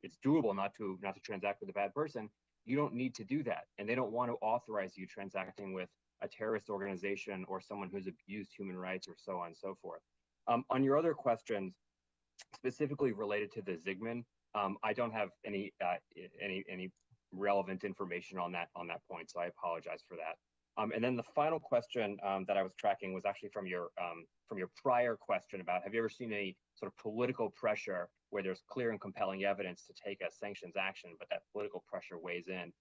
it's doable not to transact with a bad person, you don't need to do that. And they don't want to authorize you transacting with a terrorist organization or someone who's abused human rights or so on and so forth. On your other questions, specifically related to the Zygmunt, I don't have any relevant information on that point, so I apologize for that. And then the final question that I was tracking was actually from your prior question about, have you ever seen any sort of political pressure where there's clear and compelling evidence to take a sanctions action, but that political pressure weighs in?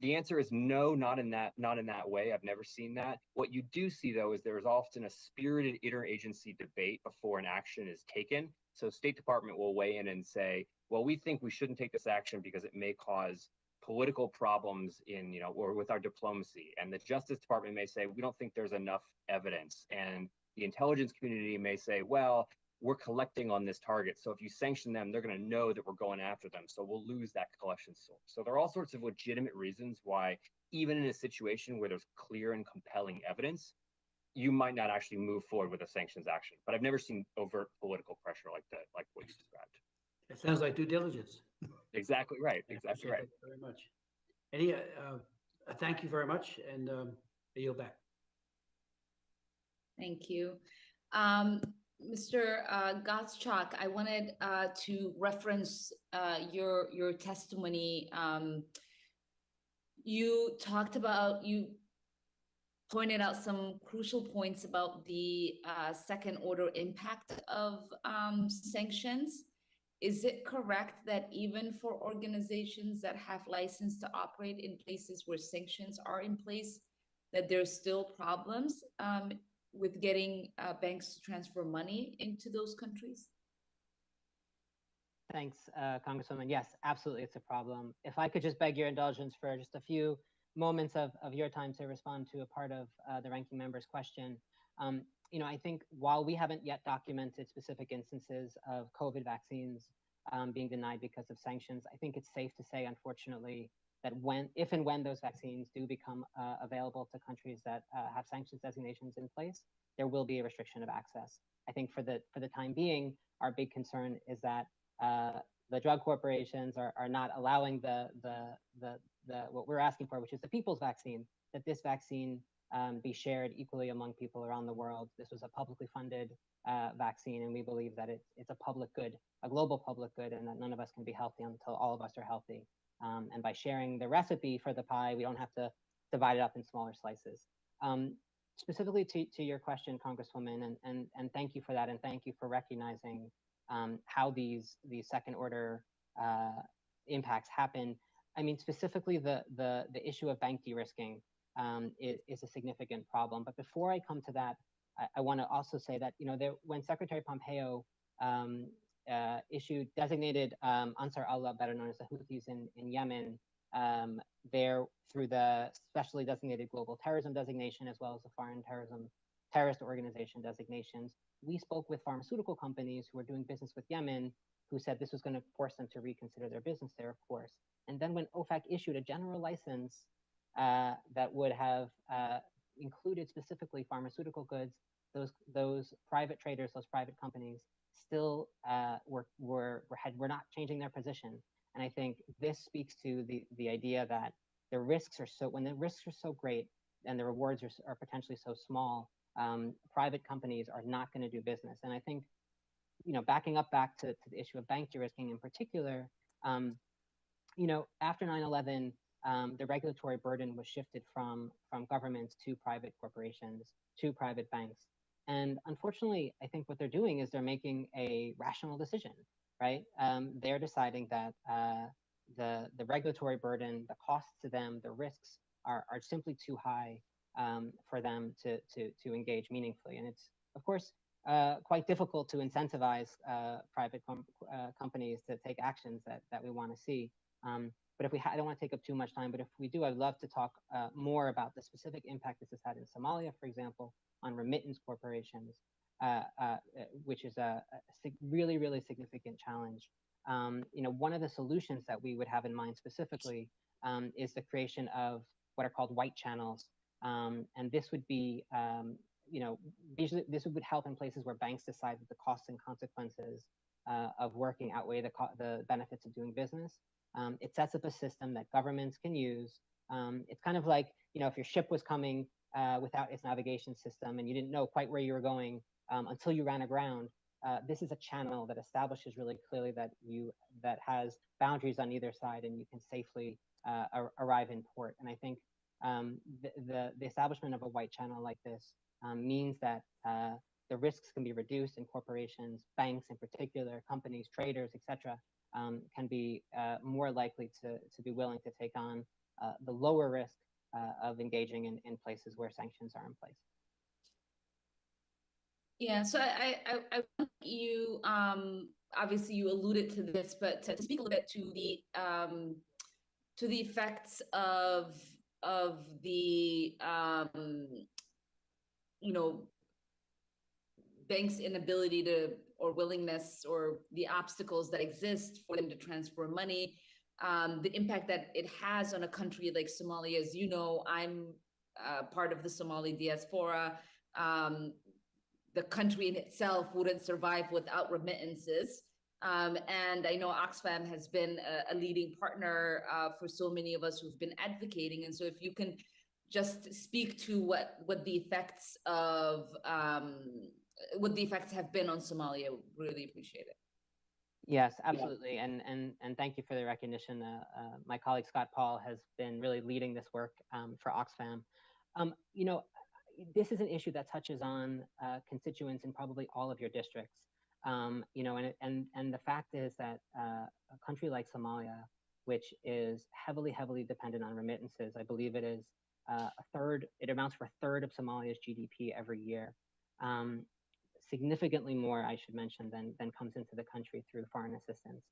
The answer is no, not in that way. I've never seen that. What you do see, though, is there is often a spirited interagency debate before an action is taken. So State Department will weigh in and say, well, we think we shouldn't take this action because it may cause political problems in, or with our diplomacy. And the Justice Department may say, we don't think there's enough evidence. And the intelligence community may say, well, we're collecting on this target. So if you sanction them, they're going to know that we're going after them. So we'll lose that collection source. So there are all sorts of legitimate reasons why, even in a situation where there's clear and compelling evidence, you might not actually move forward with a sanctions action. But I've never seen overt political pressure like that, like what you described. It sounds like due diligence. Exactly right. Exactly right. Very much. Any, thank you very much, and I yield back. Thank you. Mr. Gottschalk, I wanted to reference your testimony. You pointed out some crucial points about the second order impact of sanctions. Is it correct that even for organizations that have license to operate in places where sanctions are in place, that there's still problems with getting banks to transfer money into those countries? Thanks, Congresswoman. Yes, absolutely, it's a problem. If I could just beg your indulgence for just a few moments of your time to respond to a part of the ranking member's question. I think while we haven't yet documented specific instances of COVID vaccines being denied because of sanctions, I think it's safe to say, unfortunately, that if and when those vaccines do become available to countries that have sanctions designations in place, there will be a restriction of access. I think for the time being, our big concern is that the drug corporations are not allowing what we're asking for, which is the people's vaccine, that this vaccine be shared equally among people around the world. This was a publicly funded vaccine, and we believe that it's a public good, a global public good, and that none of us can be healthy until all of us are healthy. And by sharing the recipe for the pie, we don't have to divide it up in smaller slices. Specifically to your question, Congresswoman, and thank you for that, and thank you for recognizing how these second order impacts happen. I mean, specifically the issue of bank de-risking is a significant problem. But before I come to that, I want to also say that when Secretary Pompeo issued designated Ansar Allah, better known as the Houthis in Yemen, there through the specially designated global terrorism designation, as well as the foreign terrorist organization designations, we spoke with pharmaceutical companies who were doing business with Yemen, who said this was going to force them to reconsider their business there, of course. And then when OFAC issued a general license that would have included specifically pharmaceutical goods, those private traders, those private companies, still were not changing their position. And I think this speaks to the idea that when the risks are so great and the rewards are potentially so small, private companies are not going to do business. And I think, backing up back to the issue of bank de-risking in particular, after 9/11, the regulatory burden was shifted from governments to private corporations, to private banks. And unfortunately, I think what they're doing is they're making a rational decision, right? They're deciding that the regulatory burden, the costs to them, the risks are simply too high for them to engage meaningfully. And it's, of course, quite difficult to incentivize private companies to take actions that we want to see. But I don't want to take up too much time, but if we do, I'd love to talk more about the specific impact this has had in Somalia, for example, on remittance corporations, which is a really, really significant challenge. One of the solutions that we would have in mind specifically is the creation of what are called white channels. And this would be, this would help in places where banks decide that the costs and consequences of working outweigh the benefits of doing business. It sets up a system that governments can use. It's kind of like, if your ship was coming without its navigation system and you didn't know quite where you were going until you ran aground, this is a channel that establishes really clearly that has boundaries on either side, and you can safely arrive in port. And I think the establishment of a white channel like this means that the risks can be reduced, and corporations, banks in particular, companies, traders, etc., can be more likely to be willing to take on the lower risk of engaging in places where sanctions are in place. Yeah, so I want you, obviously you alluded to this, but to speak a little bit to the effects of the you know, banks' inability to, or willingness, or the obstacles that exist for them to transfer money, the impact that it has on a country like Somalia. As you know, I'm part of the Somali diaspora. The country in itself wouldn't survive without remittances. And I know Oxfam has been a leading partner for so many of us who've been advocating. And so if you can just speak to what the effects of what the effects have been on Somalia, really appreciate it. Yes, absolutely. And thank you for the recognition. My colleague Scott Paul has been really leading this work for Oxfam. You know, this is an issue that touches on constituents in probably all of your districts. You know, and the fact is that a country like Somalia, which is heavily dependent on remittances, I believe it is it amounts for a third of Somalia's GDP every year. Significantly more, I should mention, than comes into the country through foreign assistance.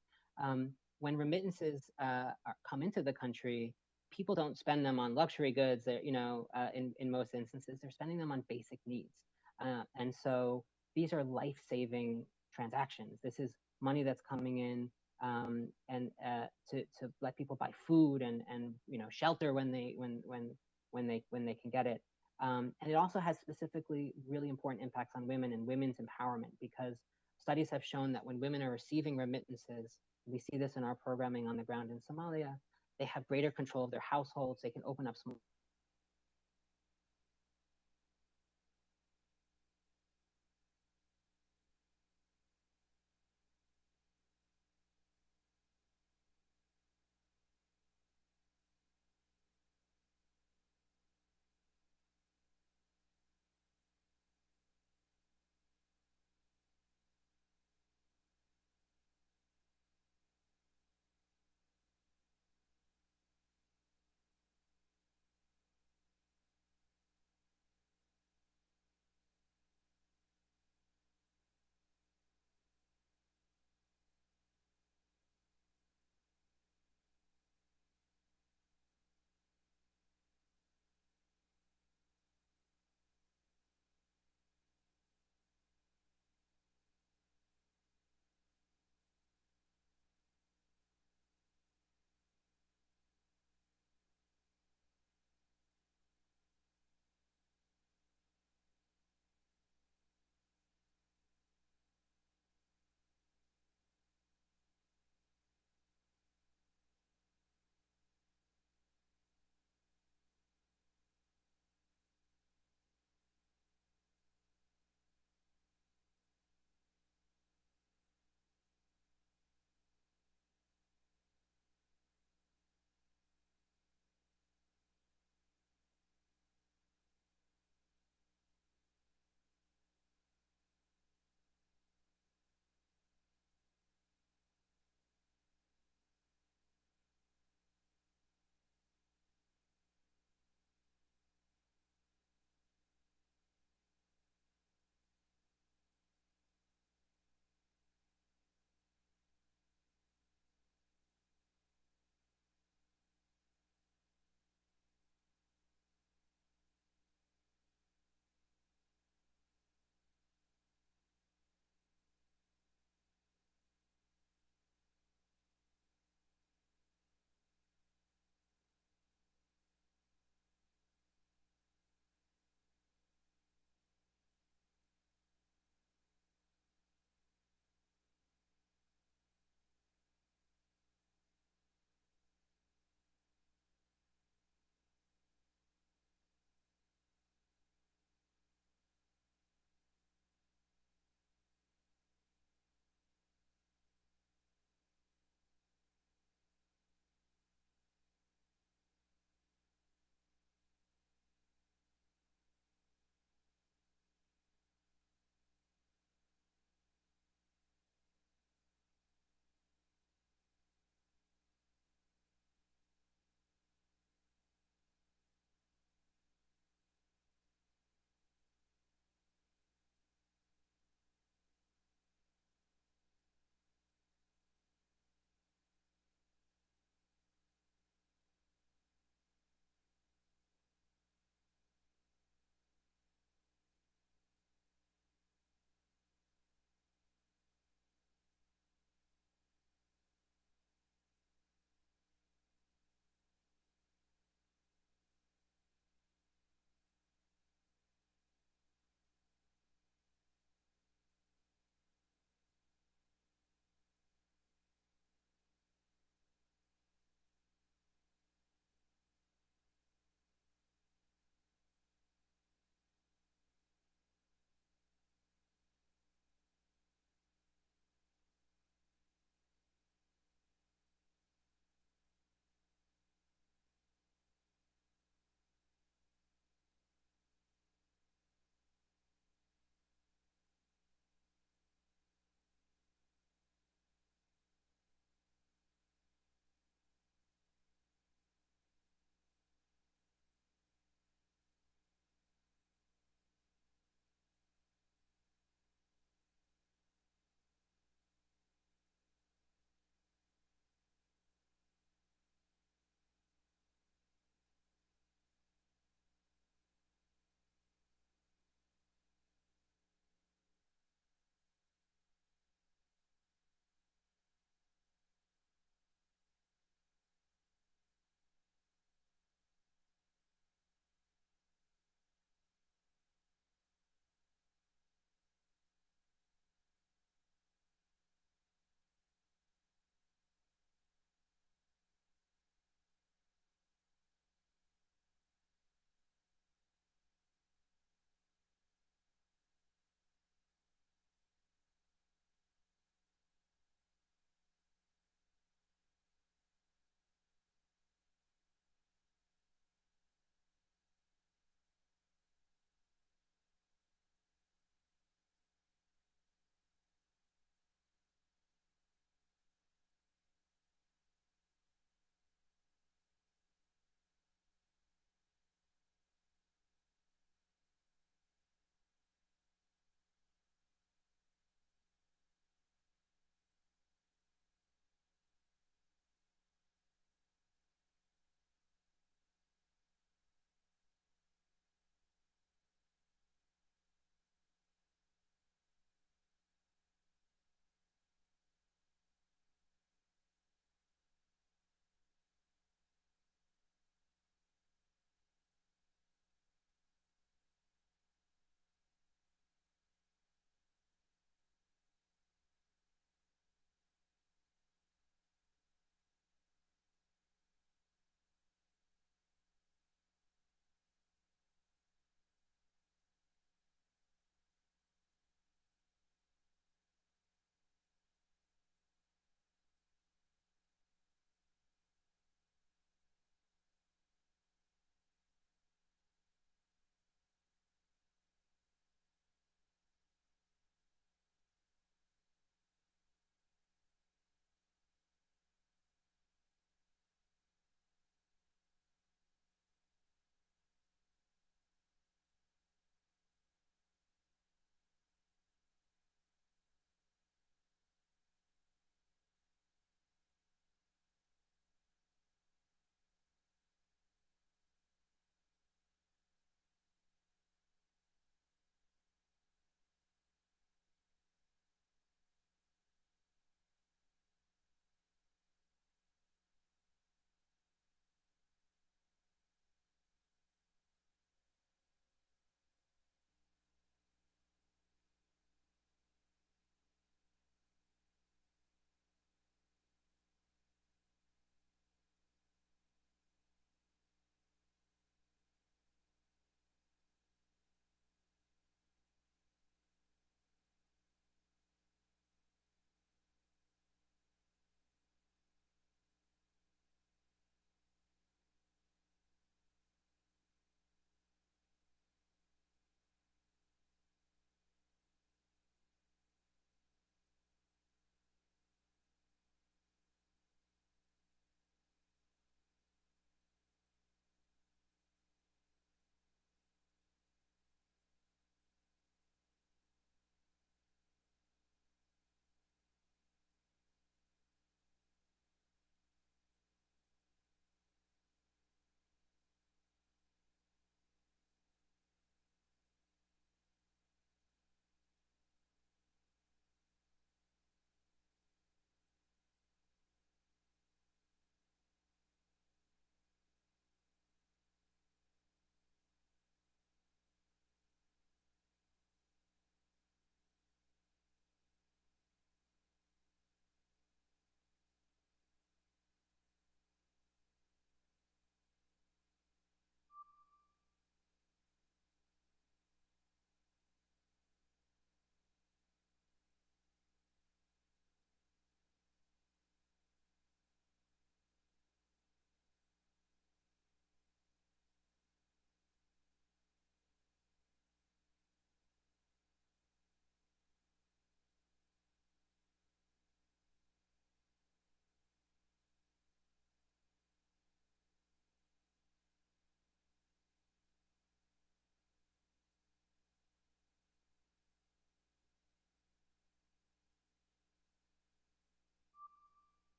When remittances come into the country, people don't spend them on luxury goods. You know, in most instances, they're spending them on basic needs. And so these are life-saving transactions. This is money that's coming in and to let people buy food and you know, shelter when they can get it. And it also has specifically really important impacts on women and women's empowerment, because studies have shown that when women are receiving remittances, we see this in our programming on the ground in Somalia, they have greater control of their households, they can open up small